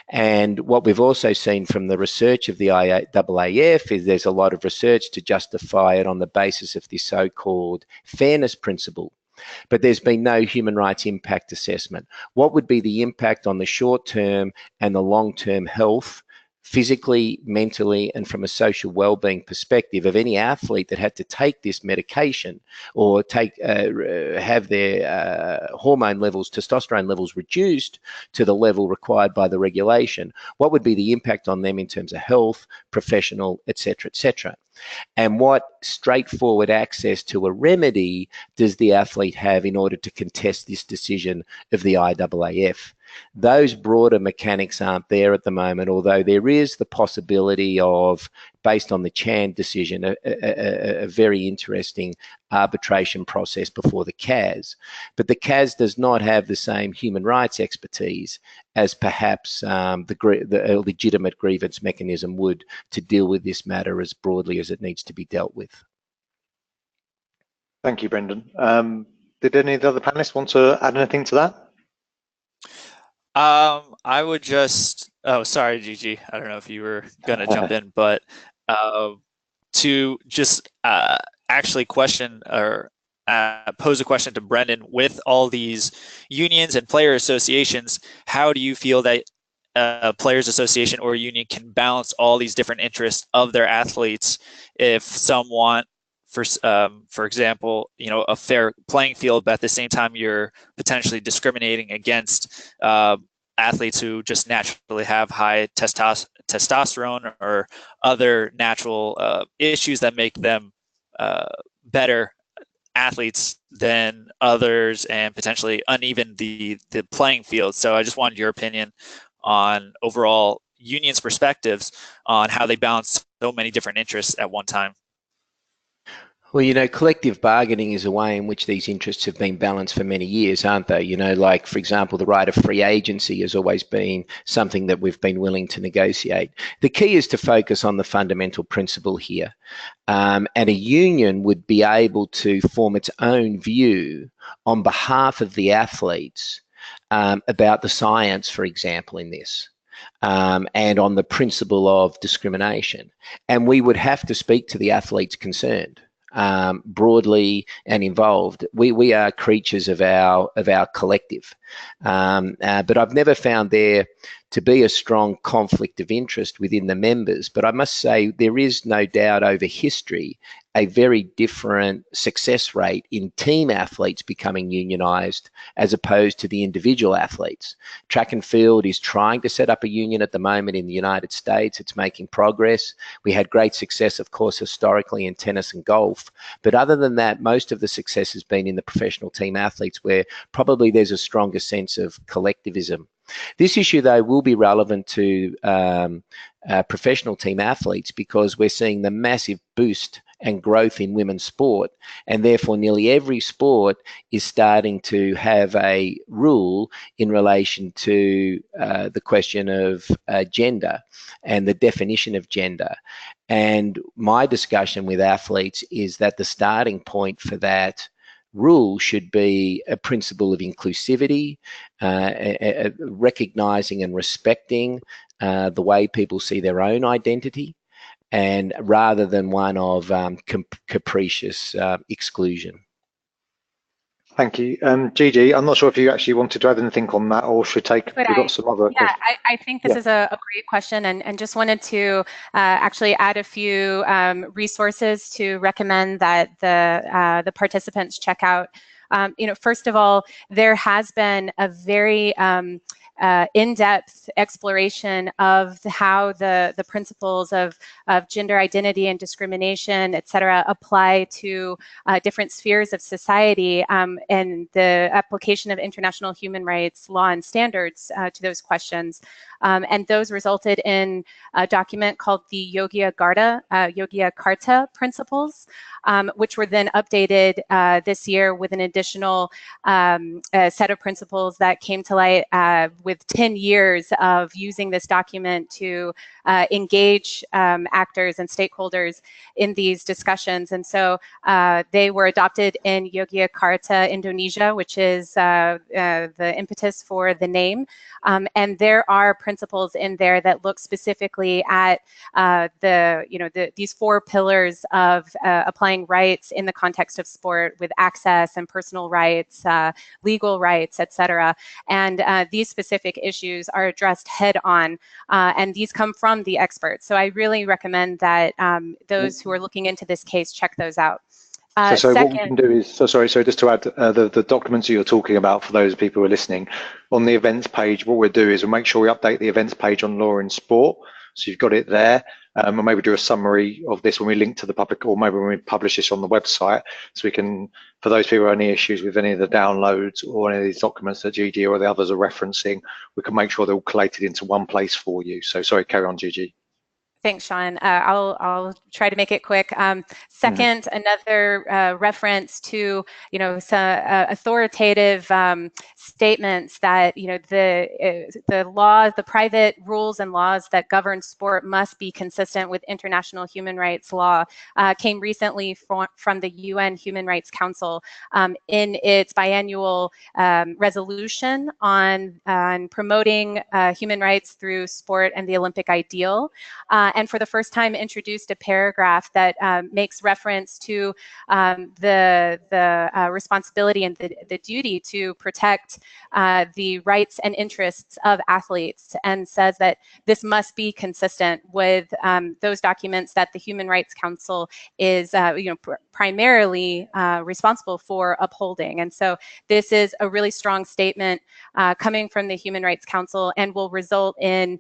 And what we've also seen from the research of the IAAF is there's a lot of research to justify it on the basis of the so-called fairness principle. But there's been no human rights impact assessment. What would be the impact on the short-term and the long-term health, physically, mentally, and from a social well-being perspective of any athlete that had to take this medication or have their hormone levels, testosterone levels reduced to the level required by the regulation? What would be the impact on them in terms of health, professional, etc., etc.? And what straightforward access to a remedy does the athlete have in order to contest this decision of the IAAF? Those broader mechanics aren't there at the moment, although there is the possibility of, based on the Chand decision, a very interesting arbitration process before the CAS. But the CAS does not have the same human rights expertise as perhaps the legitimate grievance mechanism would to deal with this matter as broadly as it needs to be dealt with. Thank you, Brendan. Did any of the other panelists want to add anything to that? I would just, oh, sorry, Gigi. I don't know if you were going to jump in, but to just actually question or pose a question to Brendan, with all these unions and player associations, how do you feel that a players association or union can balance all these different interests of their athletes? If some want, for example, a fair playing field, but at the same time you're potentially discriminating against athletes who just naturally have high testosterone or other natural issues that make them better athletes than others, and potentially uneven the playing field. So I just wanted your opinion on overall unions' perspectives on how they balance so many different interests at one time. Well, collective bargaining is a way in which these interests have been balanced for many years, aren't they? Like, for example, the right of free agency has always been something that we've been willing to negotiate. The key is to focus on the fundamental principle here. And a union would be able to form its own view on behalf of the athletes about the science, for example, in this. And on the principle of discrimination. And we would have to speak to the athletes concerned. Broadly and involved. We are creatures of our collective, but I've never found there to be a strong conflict of interest within the members. But I must say there is no doubt over history a very different success rate in team athletes becoming unionised as opposed to the individual athletes. Track and field is trying to set up a union at the moment in the United States. It's making progress. We had great success, of course, historically in tennis and golf. But other than that, most of the success has been in the professional team athletes, where probably there's a stronger sense of collectivism. This issue, though, will be relevant to professional team athletes, because we're seeing the massive boost and growth in women's sport, and therefore nearly every sport is starting to have a rule in relation to the question of gender and the definition of gender. And my discussion with athletes is that the starting point for that rule should be a principle of inclusivity, recognizing and respecting the way people see their own identity, and rather than one of capricious exclusion. Thank you. Gigi, I'm not sure if you actually wanted to add anything on that, or should we've got some other questions. I think this is a great question, and just wanted to actually add a few resources to recommend that the participants check out. First of all, there has been a very in-depth exploration of how the principles of gender identity and discrimination, et cetera, apply to different spheres of society, and the application of international human rights law and standards to those questions. And those resulted in a document called the Yogyakarta Principles, which were then updated this year with an additional set of principles that came to light with 10 years of using this document to engage actors and stakeholders in these discussions. And so they were adopted in Yogyakarta, Indonesia, which is the impetus for the name. And there are principles in there that look specifically at these 4 pillars of applying rights in the context of sport, with access and personal rights, legal rights, etc. And these specific issues are addressed head on, and these come from the experts. So I really recommend that those who are looking into this case check those out. So what we can do is, just to add, the documents that you're talking about, for those people who are listening, on the events page, what we'll do is we'll make sure we update the events page on LawInSport, so you've got it there, and maybe do a summary of this when we link to the public, or maybe when we publish this on the website, so we can, for those people who have any issues with any of the downloads or any of these documents that Gigi or the others are referencing, we can make sure they're all collated into one place for you. So sorry, carry on, Gigi. Thanks, Sean. I'll try to make it quick. Second, another reference to some authoritative statements that the law, the private rules and laws that govern sport must be consistent with international human rights law. Came recently from the UN Human Rights Council in its biannual resolution on promoting human rights through sport and the Olympic ideal. And for the first time introduced a paragraph that makes reference to the responsibility and the duty to protect the rights and interests of athletes, and says that this must be consistent with those documents that the Human Rights Council is primarily responsible for upholding. And so this is a really strong statement coming from the Human Rights Council, and will result in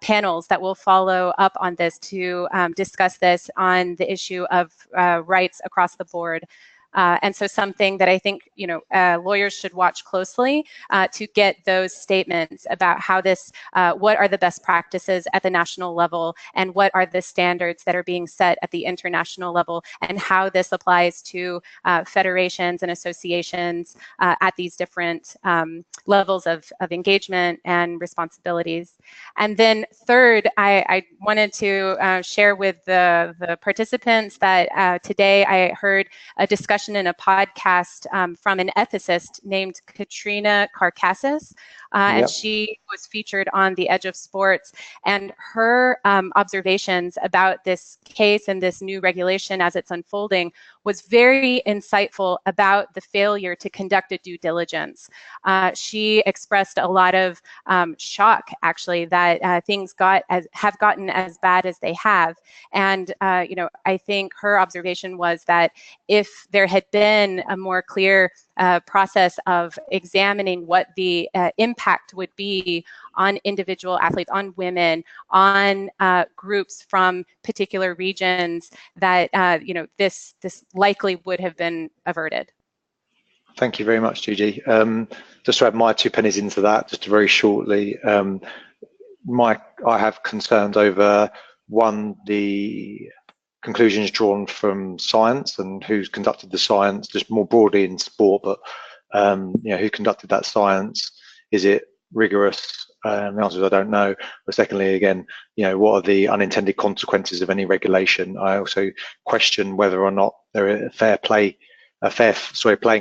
panels that will follow up on this to discuss this on the issue of rights across the board. And so something that I think lawyers should watch closely to get those statements about how this, what are the best practices at the national level, and what are the standards that are being set at the international level, and how this applies to federations and associations at these different levels of engagement and responsibilities. And then third, I wanted to share with the participants that today I heard a discussion in a podcast from an ethicist named Katrina Karkassis, and she was featured on The Edge of Sports, and her observations about this case and this new regulation as it's unfolding was very insightful about the failure to conduct a due diligence. She expressed a lot of shock, actually, that things have gotten as bad as they have. And I think her observation was that if there had been a more clear process of examining what the impact would be on individual athletes, on women, on groups from particular regions, that this likely would have been averted. Thank you very much, Gigi. Just to add my 2 pennies into that, just very shortly, I have concerns over, one, the conclusions drawn from science and who's conducted the science, just more broadly in sport, but who conducted that science? Is it rigorous? The answer is I don't know. But secondly, again, what are the unintended consequences of any regulation? I also question whether or not there is playing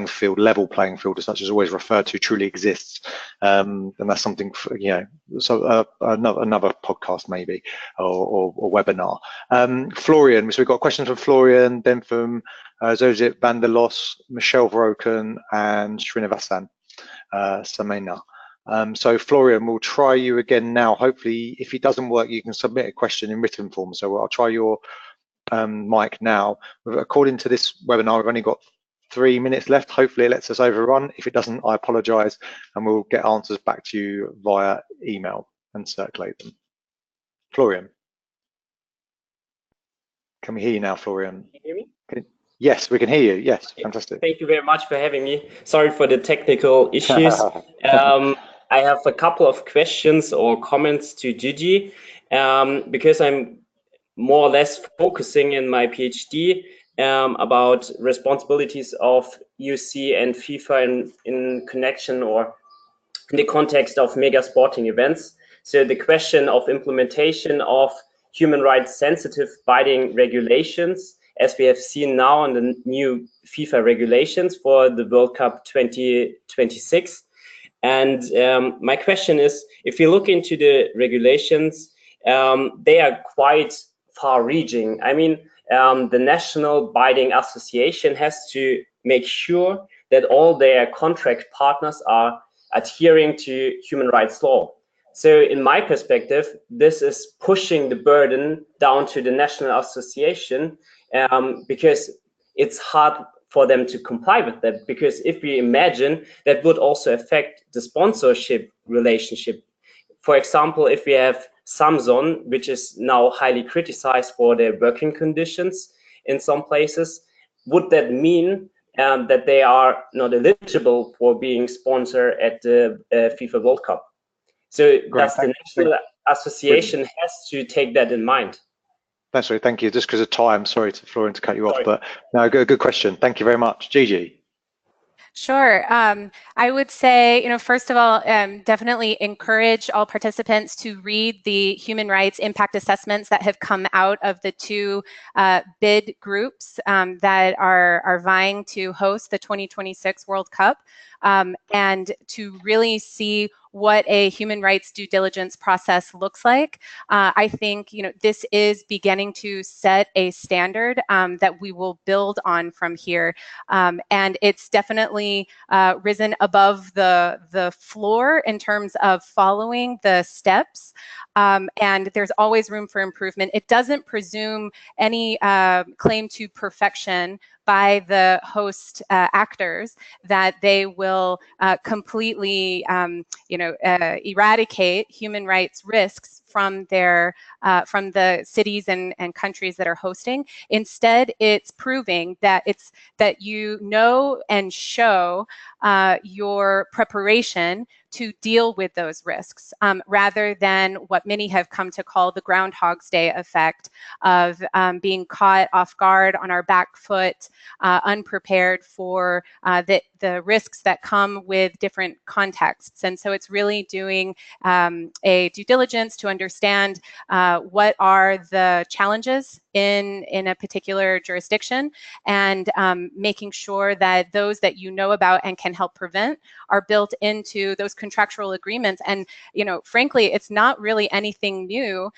field, level playing field, as such as always referred to, truly exists. And that's something for, so another podcast maybe, or webinar. Florian, so we've got questions from Florian, then from Zozit van der Los, Michelle Vroken, and Srinivasan Samena. So Florian, we'll try you again now. Hopefully, if it doesn't work, you can submit a question in written form. So I'll try your mic now. According to this webinar, we've only got 3 minutes left. Hopefully it lets us overrun. If it doesn't, I apologize, and we'll get answers back to you via email and circulate them. Florian. Can we hear you now, Florian? Can you hear me? Yes, we can hear you. Yes, fantastic. Thank you very much for having me. Sorry for the technical issues. I have a couple of questions or comments to Gigi, because I'm more or less focusing in my PhD about responsibilities of UC and FIFA in connection or in the context of mega sporting events. So the question of implementation of human rights sensitive binding regulations, as we have seen now in the new FIFA regulations for the World Cup 2026. And my question is, if you look into the regulations, they are quite far-reaching. I mean, the National Binding Association has to make sure that all their contract partners are adhering to human rights law. So in my perspective, this is pushing the burden down to the National Association, because it's hard for them to comply with that. Because if we imagine, that would also affect the sponsorship relationship. For example, if we have Samsung, which is now highly criticized for their working conditions in some places, would that mean that they are not eligible for being sponsored at the FIFA World Cup? So does the National association has to take that in mind? That's right. Thank you. Just because of time, sorry to Florian to cut you off, but no, good question. Thank you very much, Gigi. Sure. I would say, first of all, definitely encourage all participants to read the human rights impact assessments that have come out of the two bid groups that are vying to host the 2026 World Cup, and to really see what a human rights due diligence process looks like. I think this is beginning to set a standard that we will build on from here, and it's definitely risen above the floor in terms of following the steps, and there's always room for improvement. It doesn't presume any claim to perfection by the host actors that they will completely, eradicate human rights risks from the cities and countries that are hosting. Instead, it's proving that you know and show your preparation to deal with those risks, rather than what many have come to call the Groundhog's Day effect of being caught off guard on our back foot, unprepared for the risks that come with different contexts. And so it's really doing a due diligence to understand what are the challenges in a particular jurisdiction, and making sure that those that you know about and can help prevent are built into those contractual agreements. And frankly, it's not really anything new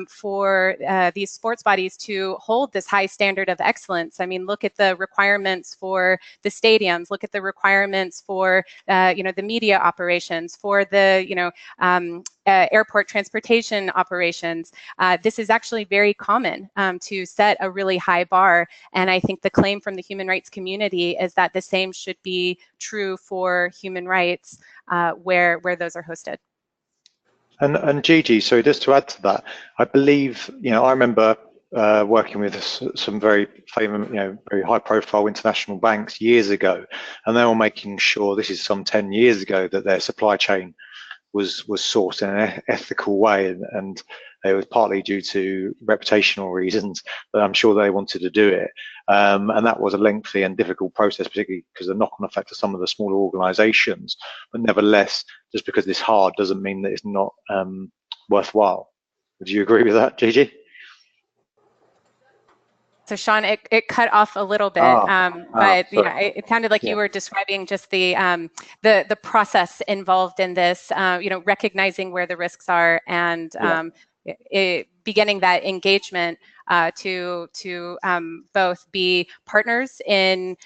for these sports bodies to hold this high standard of excellence. I mean, look at the requirements for the stadiums, look at the requirements for the media operations, for the airport transportation operations. This is actually very common to set a really high bar, and I think the claim from the human rights community is that the same should be true for human rights where those are hosted. And Gigi, so just to add to that, I believe, I remember working with some very famous, very high-profile international banks years ago, and they were making sure, this is some 10 years ago, that their supply chain was sourced in an ethical way, and it was partly due to reputational reasons, but I'm sure they wanted to do it. And that was a lengthy and difficult process, particularly because of the knock-on effect of some of the smaller organizations. But nevertheless, just because it's hard doesn't mean that it's not worthwhile. Would you agree with that, Gigi? So Sean, it cut off a little bit, but it sounded like you were describing just the process involved in this, recognizing where the risks are, and beginning that engagement to both be partners in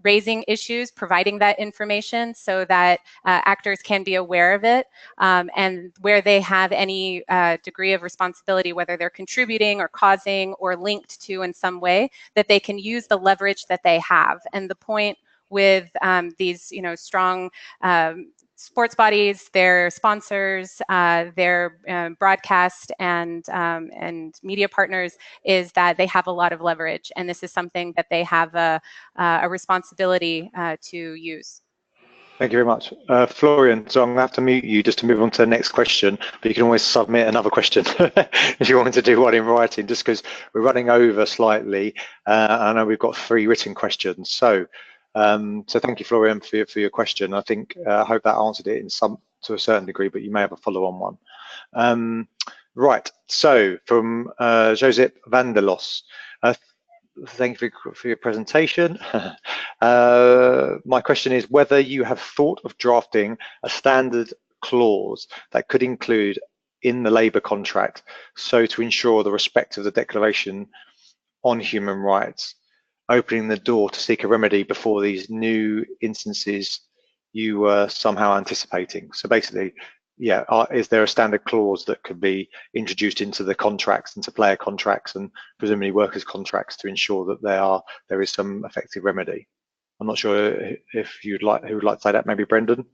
raising issues, providing that information so that actors can be aware of it, and where they have any degree of responsibility, whether they're contributing or causing or linked to in some way, that they can use the leverage that they have. And the point with these, strong sports bodies, their sponsors, their broadcast and media partners, is that they have a lot of leverage, and this is something that they have a responsibility to use. Thank you very much. Florian, so I'm going to have to mute you just to move on to the next question, but you can always submit another question if you want to do one in writing, just because we're running over slightly. I know we've got 3 written questions. So thank you, Florian, for your question. I think I hope that answered it to a certain degree, but you may have a follow-on one. Right. So from Josep Vandelos, thank you for your presentation. My question is whether you have thought of drafting a standard clause that could include in the labour contract, so to ensure the respect of the Declaration on Human Rights, opening the door to seek a remedy before these new instances you were somehow anticipating. So basically, is there a standard clause that could be introduced into the contracts, into player contracts, and presumably workers' contracts, to ensure that there is some effective remedy? I'm not sure if who would like to say that. Maybe Brendan.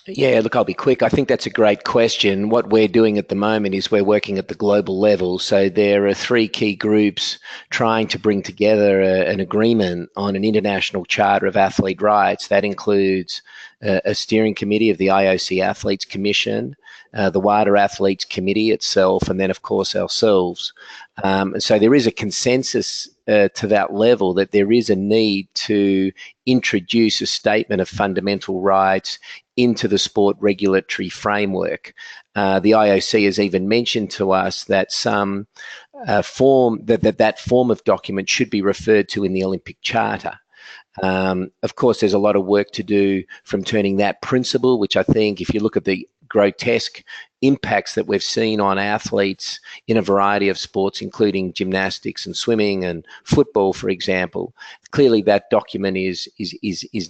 Yeah, look, I'll be quick. I think that's a great question. What we're doing at the moment is we're working at the global level. So there are 3 key groups trying to bring together an agreement on an international charter of athlete rights. That includes a steering committee of the IOC Athletes Commission, the WADA Athletes Committee itself, and then of course ourselves. And so there is a consensus to that level that there is a need to introduce a statement of fundamental rights into the sport regulatory framework. The IOC has even mentioned to us that some form of document should be referred to in the Olympic Charter. Of course, there's a lot of work to do from turning that principle, which I think if you look at the grotesque impacts that we've seen on athletes in a variety of sports, including gymnastics and swimming and football, for example, clearly that document is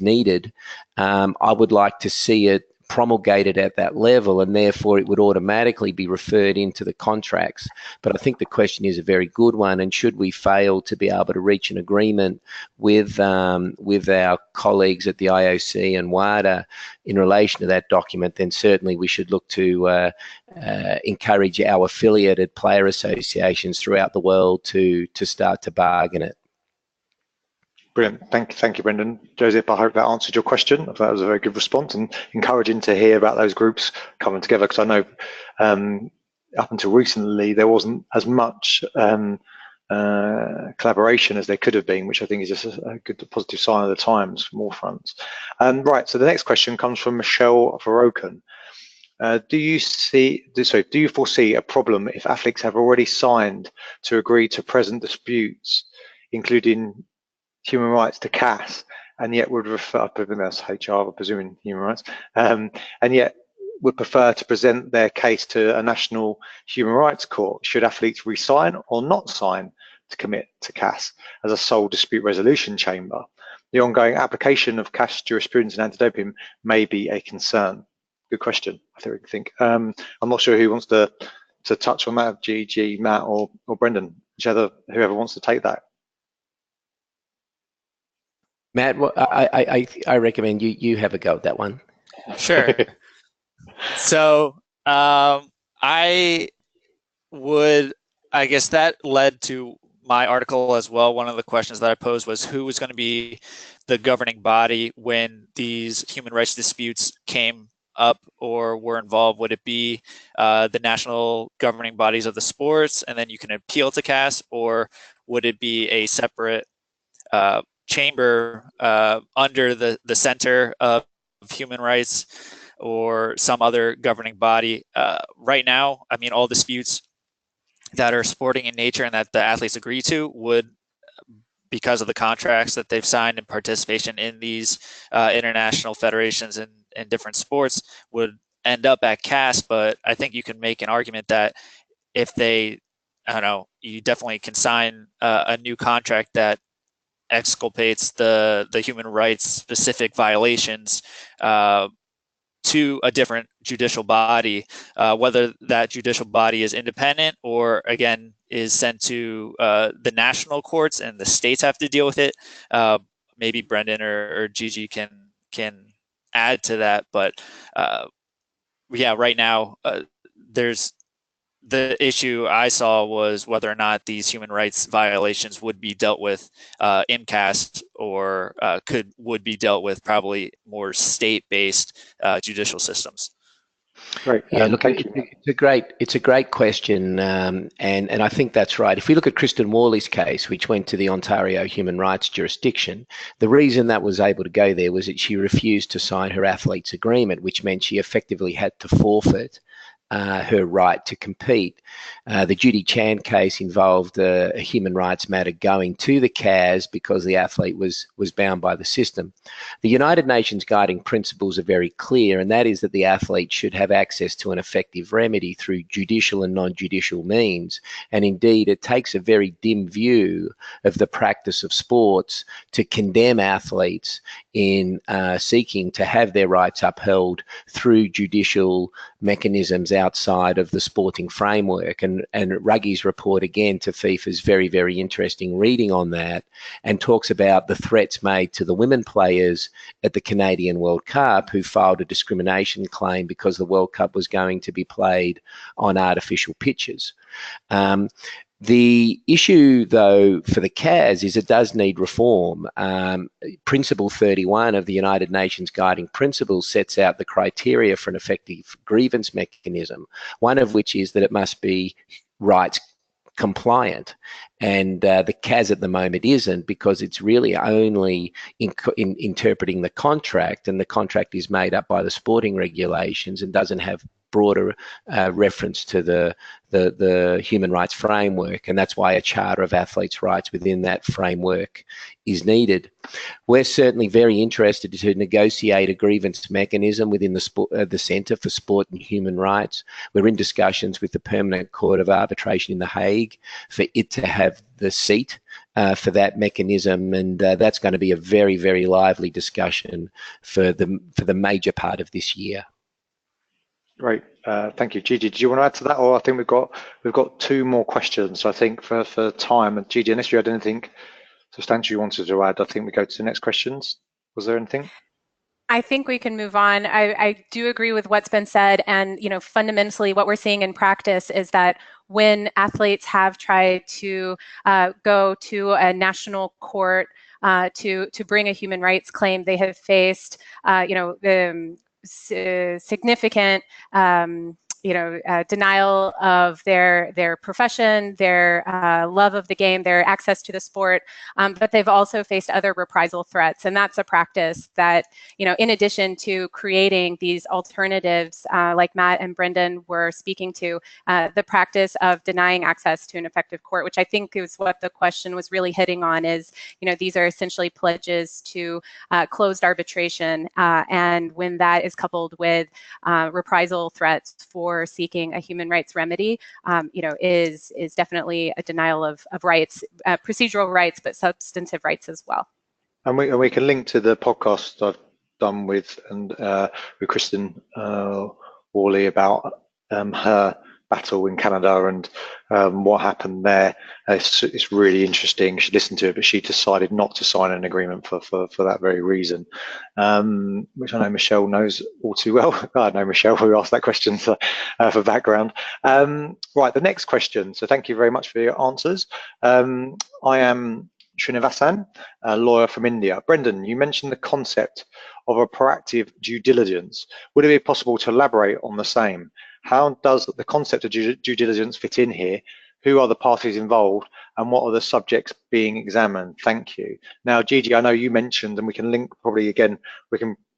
needed. I would like to see it promulgated at that level, and therefore it would automatically be referred into the contracts. But I think the question is a very good one, and should we fail to be able to reach an agreement with our colleagues at the IOC and WADA in relation to that document, then certainly we should look to encourage our affiliated player associations throughout the world to start to bargain it. Brilliant. Thank you, Brendan. Joseph, I hope that answered your question. That was a very good response, and encouraging to hear about those groups coming together, because I know up until recently there wasn't as much collaboration as there could have been, which I think is just a good positive sign of the times from all fronts. Right, so the next question comes from Michelle Varoken. Do you foresee a problem if athletes have already signed to agree to present disputes, including human rights, to CAS, and yet would refer, I think that's HR, I'm presuming human rights, and yet would prefer to present their case to a national human rights court? Should athletes resign or not sign to commit to CAS as a sole dispute resolution chamber? The ongoing application of CAS jurisprudence in anti-doping may be a concern. Good question, I think. I'm not sure who wants to touch on that, Gigi, Matt, or Brendan, whoever wants to take that. Matt, I recommend you have a go at that one. Sure. So I guess that led to my article as well. One of the questions that I posed was who was going to be the governing body when these human rights disputes came up or were involved. Would it be the national governing bodies of the sports, and then you can appeal to CAS, or would it be a separate chamber under the Center of Human Rights or some other governing body? Right now, I mean, all disputes that are sporting in nature and that the athletes agree to would, because of the contracts that they've signed and participation in these international federations and different sports, would end up at CAS. But I think you can make an argument that if they, I don't know, you definitely can sign a new contract that exculpates the human rights specific violations to a different judicial body, whether that judicial body is independent or, again, is sent to the national courts and the states have to deal with it. Maybe Brendan or Gigi can add to that, but yeah, right now there's the issue I saw was whether or not these human rights violations would be dealt with in CAS or would be dealt with probably more state-based judicial systems. Great. Yeah, look, it's a great question, and I think that's right. If we look at Kristen Worley's case, which went to the Ontario Human Rights jurisdiction, the reason that was able to go there was that she refused to sign her athlete's agreement, which meant she effectively had to forfeit her right to compete. The Judy Chan case involved a human rights matter going to the CAS because the athlete was bound by the system. The United Nations guiding principles are very clear, and that is that the athlete should have access to an effective remedy through judicial and non-judicial means. And indeed, it takes a very dim view of the practice of sports to condemn athletes in seeking to have their rights upheld through judicial mechanisms outside of the sporting framework. And Ruggy's report again to FIFA is very, very interesting reading on that, and talks about the threats made to the women players at the Canadian World Cup who filed a discrimination claim because the World Cup was going to be played on artificial pitches. The issue, though, for the CAS is it does need reform. Principle 31 of the United Nations Guiding Principles sets out the criteria for an effective grievance mechanism, one of which is that it must be rights compliant, and the CAS at the moment isn't, because it's really only interpreting the contract, and the contract is made up by the sporting regulations and doesn't have broader reference to the human rights framework, and that's why a charter of athletes' rights within that framework is needed. We're certainly very interested to negotiate a grievance mechanism within the Centre for Sport and Human Rights. We're in discussions with the Permanent Court of Arbitration in The Hague for it to have the seat for that mechanism, and that's going to be a very, very lively discussion for the major part of this year. Great, thank you, Gigi. Did you want to add to that, or I think we've got two more questions? I think for time, and Gigi, unless you had anything substantial you wanted to add, I think we go to the next questions. Was there anything? I think we can move on. I do agree with what's been said, and fundamentally, what we're seeing in practice is that when athletes have tried to go to a national court to bring a human rights claim, they have faced significant denial of their profession, their love of the game, their access to the sport, but they've also faced other reprisal threats. And that's a practice that, in addition to creating these alternatives, like Matt and Brendan were speaking to, the practice of denying access to an effective court, which I think is what the question was really hitting on, is, these are essentially pledges to closed arbitration. And when that is coupled with reprisal threats for seeking a human rights remedy, is definitely a denial of rights, procedural rights, but substantive rights as well. And we can link to the podcast I've done with Kristen Worley about her battle in Canada and what happened there. It's really interesting. She listened to it, but she decided not to sign an agreement for that very reason, which I know Michelle knows all too well. I know Michelle, who asked that question for background. Right, the next question. So thank you very much for your answers. I am Srinivasan, a lawyer from India. Brendan, you mentioned the concept of a proactive due diligence. Would it be possible to elaborate on the same? How does the concept of due diligence fit in here? Who are the parties involved, and what are the subjects being examined? Thank you. Now, Gigi, I know you mentioned, and we can link probably again,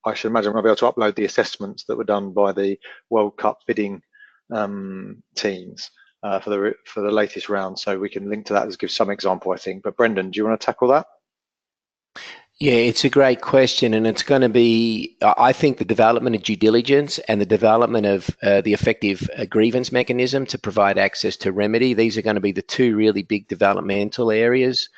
I should imagine we'll be able to upload the assessments that were done by the World Cup bidding teams for the latest round, so we can link to that to give some example, I think. But Brendan, do you want to tackle that? Yeah, it's a great question, and it's going to be, I think, the development of due diligence and the development of the effective grievance mechanism to provide access to remedy. These are going to be the two really big developmental areas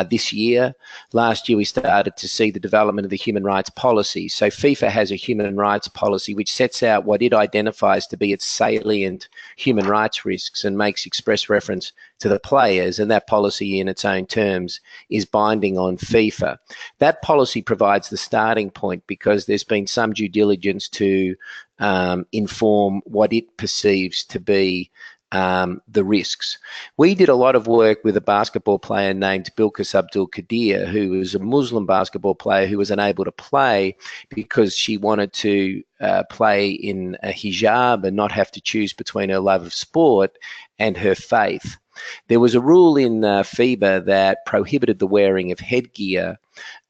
this year. Last year, we started to see the development of the human rights policy. So FIFA has a human rights policy which sets out what it identifies to be its salient human rights risks and makes express reference to the players, and that policy in its own terms is binding on FIFA. That policy provides the starting point because there's been some due diligence to inform what it perceives to be the risks. We did a lot of work with a basketball player named Bilkis Abdul Qadir, who was a Muslim basketball player who was unable to play because she wanted to play in a hijab and not have to choose between her love of sport and her faith. There was a rule in FIBA that prohibited the wearing of headgear,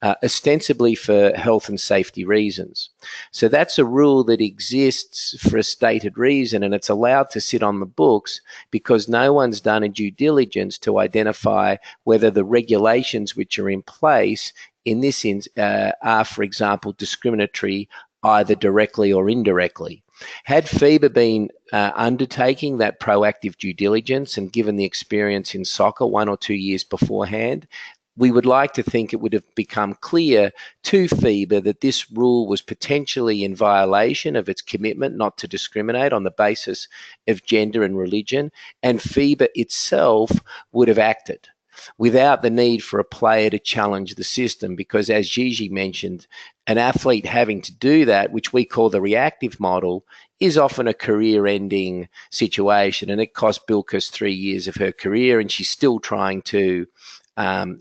ostensibly for health and safety reasons. So that's a rule that exists for a stated reason, and it's allowed to sit on the books because no one's done a due diligence to identify whether the regulations which are in place in this are, for example, discriminatory either directly or indirectly. Had FIBA been undertaking that proactive due diligence and given the experience in soccer 1 or 2 years beforehand, we would like to think it would have become clear to FIBA that this rule was potentially in violation of its commitment not to discriminate on the basis of gender and religion, and FIBA itself would have acted without the need for a player to challenge the system, because as Gigi mentioned, an athlete having to do that, which we call the reactive model, is often a career-ending situation, and it cost Bilquis 3 years of her career, and she's still trying to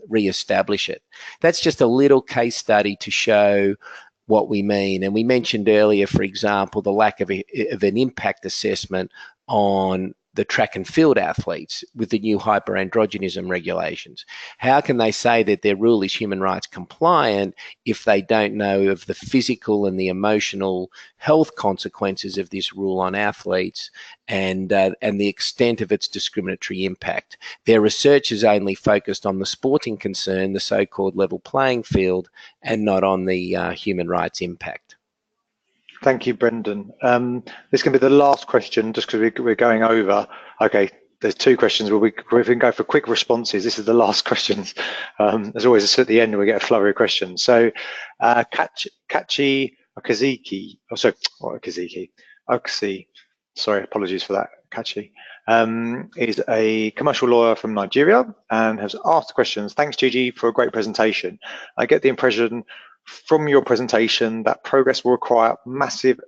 re-establish it. That's just a little case study to show what we mean. And we mentioned earlier, for example, the lack of an impact assessment on the track and field athletes with the new hyperandrogenism regulations. How can they say that their rule is human rights compliant if they don't know of the physical and the emotional health consequences of this rule on athletes and the extent of its discriminatory impact? Their research is only focused on the sporting concern, the so-called level playing field, and not on the human rights impact. Thank you, Brendan. This can be the last question just because we're going over. Okay, there's 2 questions. We can go for quick responses. This is the last questions. As always, at the end, we get a flurry of questions. So, Kachi Okaziki, sorry, apologies for that, Kachi, is a commercial lawyer from Nigeria and has asked questions. Thanks, Gigi, for a great presentation. I get the impression from your presentation that progress will require massive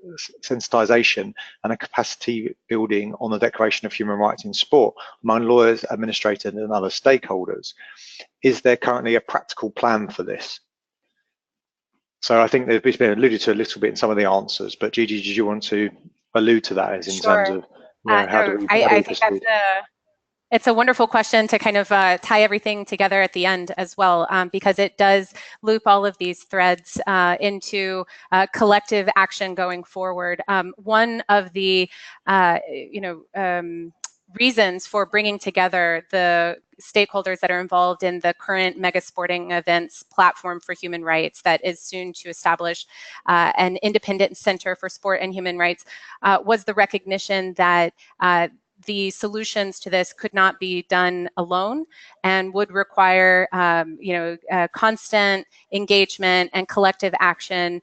sensitization and a capacity building on the Declaration of Human Rights in sport among lawyers, administrators, and other stakeholders. Is there currently a practical plan for this? So I think it's been alluded to a little bit in some of the answers, but Gigi, did you want to allude to that as in terms of how do we proceed? It's a wonderful question to kind of tie everything together at the end as well, because it does loop all of these threads into collective action going forward. One of the reasons for bringing together the stakeholders that are involved in the current mega sporting events platform for human rights that is soon to establish an independent center for sport and human rights was the recognition that the solutions to this could not be done alone and would require constant engagement and collective action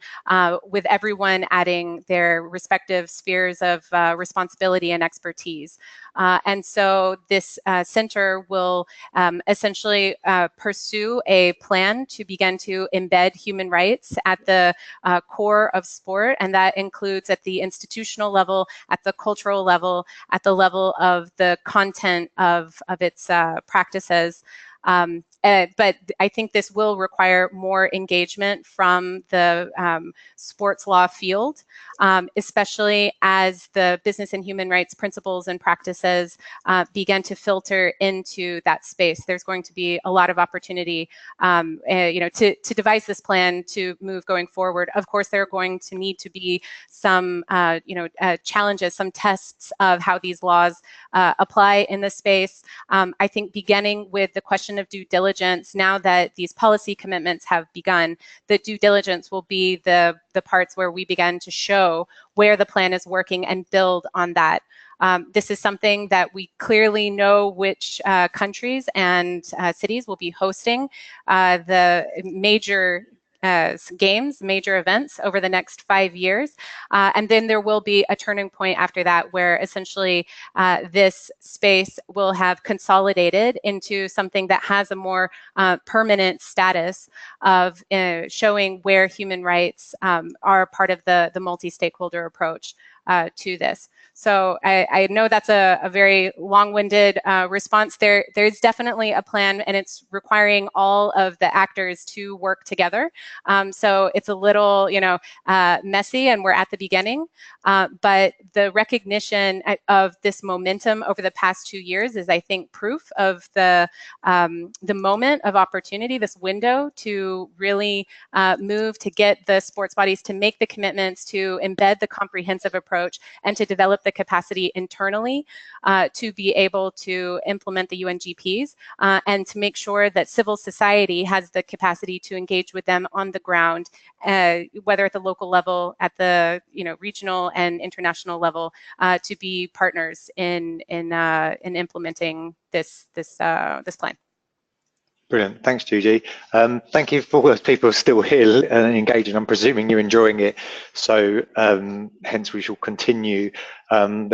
with everyone adding their respective spheres of responsibility and expertise. And so this center will essentially pursue a plan to begin to embed human rights at the core of sport, and that includes at the institutional level, at the cultural level, at the level of the content of its practices. But I think this will require more engagement from the sports law field, especially as the business and human rights principles and practices begin to filter into that space. There's going to be a lot of opportunity, to devise this plan to move going forward. Of course, there are going to need to be some, challenges, some tests of how these laws apply in this space. I think beginning with the question of due diligence, now that these policy commitments have begun, the due diligence will be the parts where we begin to show where the plan is working and build on that. This is something that we clearly know which countries and cities will be hosting the major games, major events over the next 5 years. And then there will be a turning point after that where essentially this space will have consolidated into something that has a more permanent status of showing where human rights are part of the multi-stakeholder approach to this. So I know that's a very long-winded response. There's definitely a plan, and it's requiring all of the actors to work together. So it's a little, messy, and we're at the beginning. But the recognition of this momentum over the past 2 years is, I think, proof of the moment of opportunity, this window to really move to get the sports bodies to make the commitments, to embed the comprehensive approach, and to develop the capacity internally to be able to implement the UNGPs and to make sure that civil society has the capacity to engage with them on the ground, whether at the local level, at the regional and international level, to be partners in implementing this plan. Brilliant. Thanks, Gigi. Thank you for all those people still here and engaging. I'm presuming you're enjoying it. So hence we shall continue. And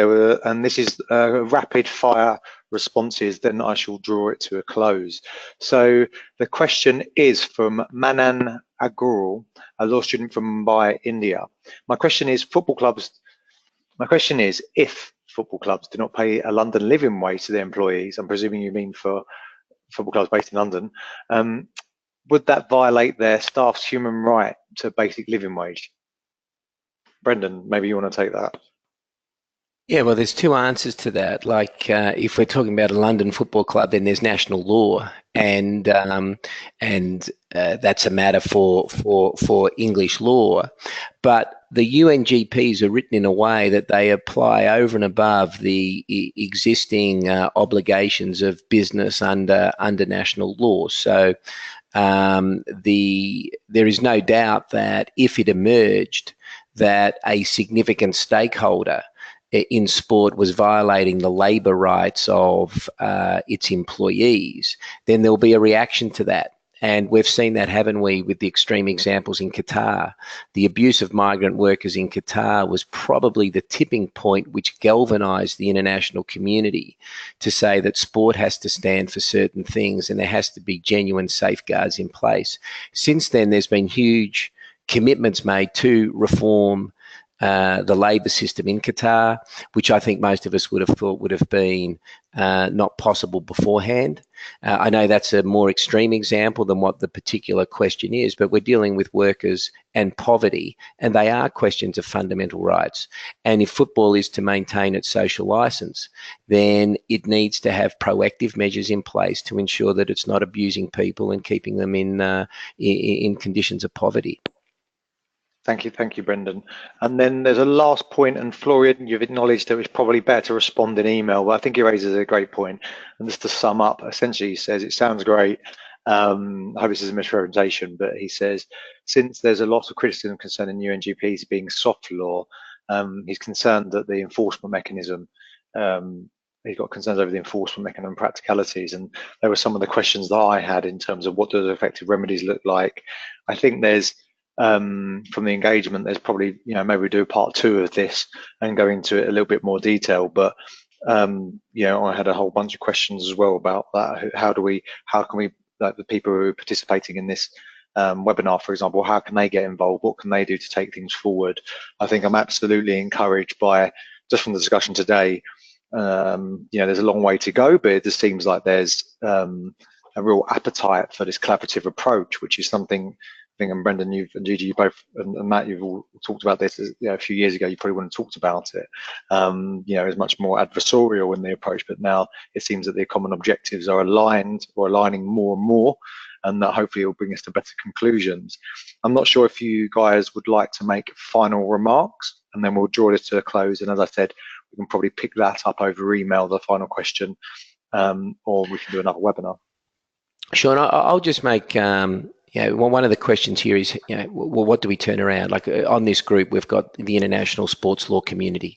this is rapid fire responses, then I shall draw it to a close. So the question is from Manan Agurul, a law student from Mumbai, India. My question is, football clubs My question is, if football clubs do not pay a London living wage to their employees, I'm presuming you mean for football clubs based in London, would that violate their staff's human right to basic living wage? Brendan, maybe you want to take that. Yeah, well, there's two answers to that. Like, if we're talking about a London football club, then there's national law, and that's a matter for English law. But the UNGPs are written in a way that they apply over and above the existing obligations of business under national law. So there is no doubt that if it emerged that a significant stakeholder in sport was violating the labour rights of its employees, then there'll be a reaction to that. And we've seen that, haven't we, with the extreme examples in Qatar. The abuse of migrant workers in Qatar was probably the tipping point which galvanised the international community to say that sport has to stand for certain things and there has to be genuine safeguards in place. Since then, there's been huge commitments made to reform the labour system in Qatar, which I think most of us would have thought would have been not possible beforehand. I know that's a more extreme example than what the particular question is, but we're dealing with workers and poverty, and they are questions of fundamental rights. And if football is to maintain its social licence, then it needs to have proactive measures in place to ensure that it's not abusing people and keeping them in conditions of poverty. Thank you, Brendan. And then there's a last point, and Florian, you've acknowledged that it's probably better to respond in email, but I think he raises a great point. And just to sum up, essentially he says, it sounds great. I hope this is a misrepresentation, but he says, since there's a lot of criticism concerning UNGPs being soft law, he's concerned that the enforcement mechanism, he's got concerns over the enforcement mechanism and practicalities. And there were some of the questions that I had in terms of what do the effective remedies look like. I think there's, from the engagement, there's probably, maybe we do part 2 of this and go into it a little bit more detail, but I had a whole bunch of questions as well about that. How can we, like the people who are participating in this webinar, for example, how can they get involved? What can they do to take things forward? I think I'm absolutely encouraged by, just from the discussion today, there's a long way to go, but it just seems like there's a real appetite for this collaborative approach, which is something, and Brendan, and Gigi, you both, and Matt, you've all talked about this. A few years ago, you probably wouldn't have talked about it. It was much more adversarial in the approach, but now it seems that the common objectives are aligned, or aligning more and more, and that hopefully will bring us to better conclusions. I'm not sure if you guys would like to make final remarks, and then we'll draw this to a close. And as I said, we can probably pick that up over email, the final question, or we can do another webinar. Sean, I'll just make. One of the questions here is, well, what do we turn around? Like on this group, we've got the international sports law community.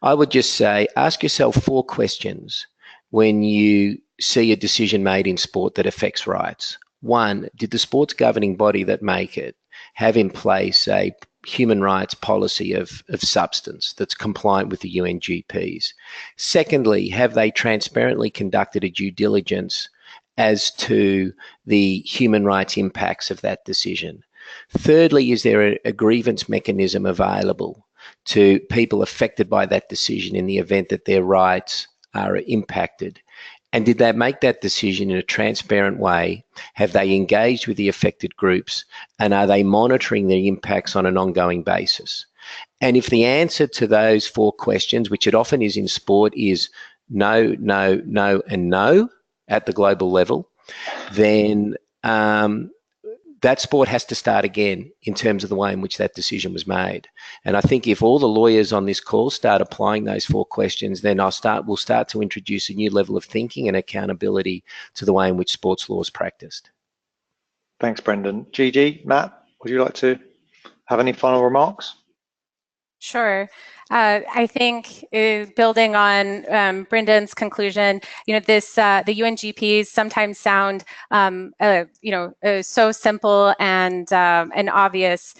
I would just say, ask yourself 4 questions when you see a decision made in sport that affects rights. 1, did the sports governing body that make it have in place a human rights policy of substance that's compliant with the UNGPs? Secondly, have they transparently conducted a due diligence as to the human rights impacts of that decision? Thirdly, is there a grievance mechanism available to people affected by that decision in the event that their rights are impacted? And did they make that decision in a transparent way? Have they engaged with the affected groups? And are they monitoring the impacts on an ongoing basis? And if the answer to those 4 questions, which it often is in sport, is no, no, no, and no, at the global level, then that sport has to start again in terms of the way in which that decision was made. And I think if all the lawyers on this call start applying those 4 questions, then we'll start to introduce a new level of thinking and accountability to the way in which sports law is practiced. Thanks, Brendan. Gigi, Matt, would you like to have any final remarks? Sure. I think building on Brendan's conclusion, the UNGPs sometimes sound, so simple and obvious.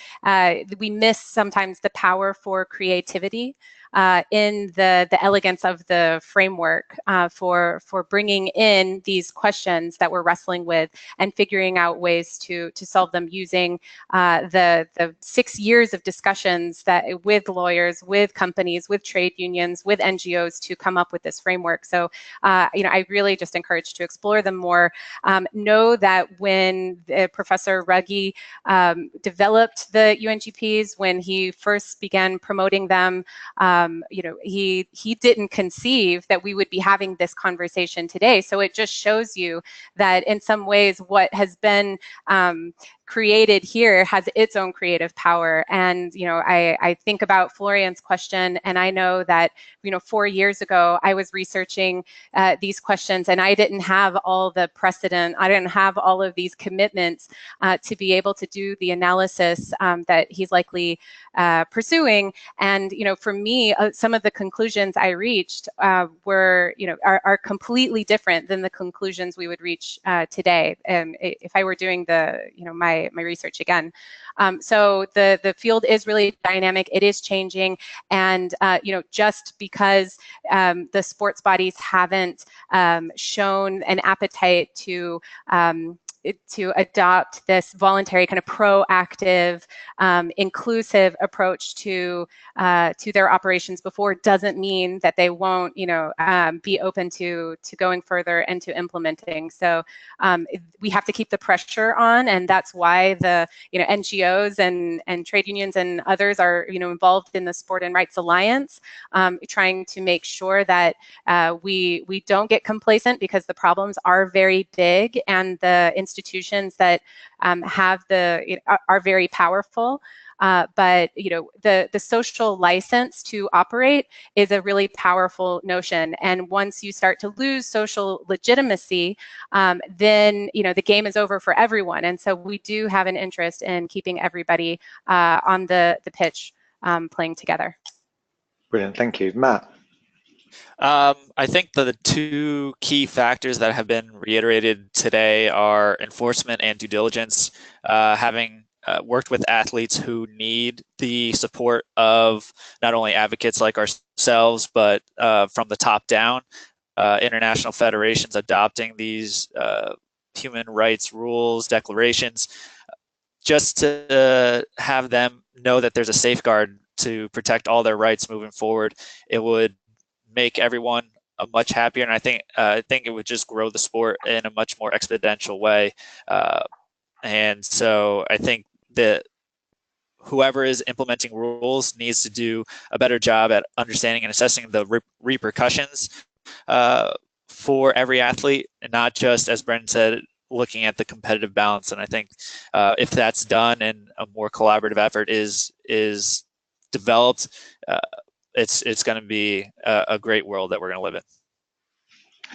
We miss sometimes the power for creativity. in the elegance of the framework for bringing in these questions that we're wrestling with and figuring out ways to solve them using the 6 years of discussions that with lawyers, with companies, with trade unions, with NGOs to come up with this framework. So, I really just encourage to explore them more. Know that when Professor Ruggie developed the UNGPs, when he first began promoting them, he didn't conceive that we would be having this conversation today. So it just shows you that in some ways what has been created here has its own creative power. And, I think about Florian's question, and I know that, 4 years ago, I was researching these questions, and I didn't have all the precedent. I didn't have all of these commitments to be able to do the analysis that he's likely pursuing. And, for me, some of the conclusions I reached were, are completely different than the conclusions we would reach today. If I were doing my research again. So the field is really dynamic. It is changing. And, just because the sports bodies haven't shown an appetite to adopt this voluntary kind of proactive, inclusive approach to their operations before doesn't mean that they won't, be open to going further and to implementing. So we have to keep the pressure on, and that's why the NGOs and trade unions and others are involved in the Sport and Rights Alliance, trying to make sure that we don't get complacent, because the problems are very big, and the institutions that have are very powerful. But the social license to operate is a really powerful notion. And once you start to lose social legitimacy, then the game is over for everyone. And so we do have an interest in keeping everybody on the pitch playing together. Brilliant, thank you, Matt. I think the two key factors that have been reiterated today are enforcement and due diligence. Having worked with athletes who need the support of not only advocates like ourselves, but from the top down, international federations adopting these human rights rules, declarations, just to have them know that there's a safeguard to protect all their rights moving forward. It would make everyone much happier, and I think it would just grow the sport in a much more exponential way. And so I think that whoever is implementing rules needs to do a better job at understanding and assessing the repercussions for every athlete, and not just, as Brendan said, looking at the competitive balance. And I think if that's done and a more collaborative effort is developed, it's going to be a great world that we're going to live in.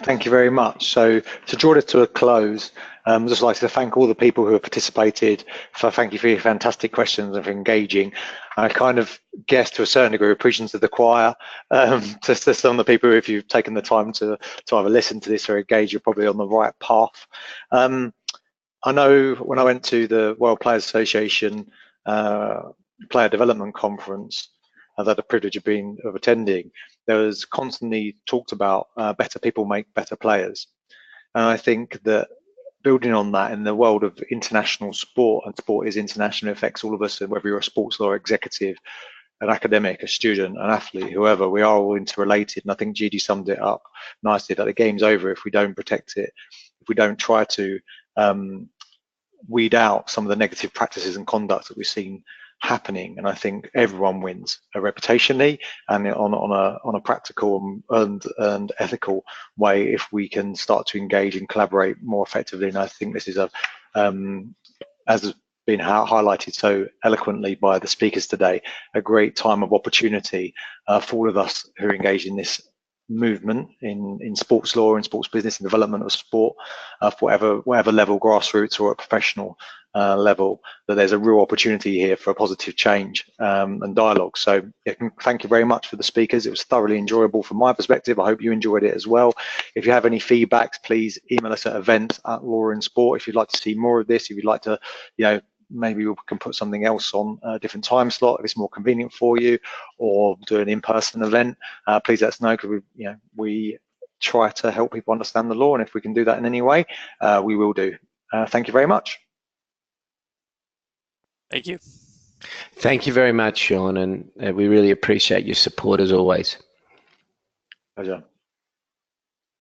Thank you very much. So to draw this to a close, I'd just like to thank all the people who have participated. Thank you for your fantastic questions and for engaging. I kind of guess to a certain degree, appreciation to the choir, to some of the people, if you've taken the time to either listen to this or engage, you're probably on the right path. I know when I went to the World Players Association Player Development Conference, I've had the privilege of attending, there was constantly talked about better people make better players. And I think that building on that in the world of international sport, and sport is international, affects all of us, and whether you're a sports law executive, an academic, a student, an athlete, whoever, we are all interrelated. And I think Gigi summed it up nicely, that the game's over if we don't protect it, if we don't try to weed out some of the negative practices and conduct that we've seen happening. And I think everyone wins, reputationally and on a practical and ethical way, if we can start to engage and collaborate more effectively. And I think this is as has been highlighted so eloquently by the speakers today, a great time of opportunity for all of us who are engaged in this movement in sports law and sports business and development of sport, for whatever level, grassroots or a professional level, that there's a real opportunity here for a positive change and dialogue. So yeah, thank you very much for the speakers. It was thoroughly enjoyable from my perspective. I hope you enjoyed it as well. If you have any feedbacks, please email us at events@LawInSport if you'd like to see more of this, if you'd like to maybe we can put something else on a different time slot if it's more convenient for you, or do an in-person event. Please let us know, because we try to help people understand the law, and if we can do that in any way, we will do. Thank you very much. Thank you. Thank you very much, Sean, and we really appreciate your support as always. Pleasure.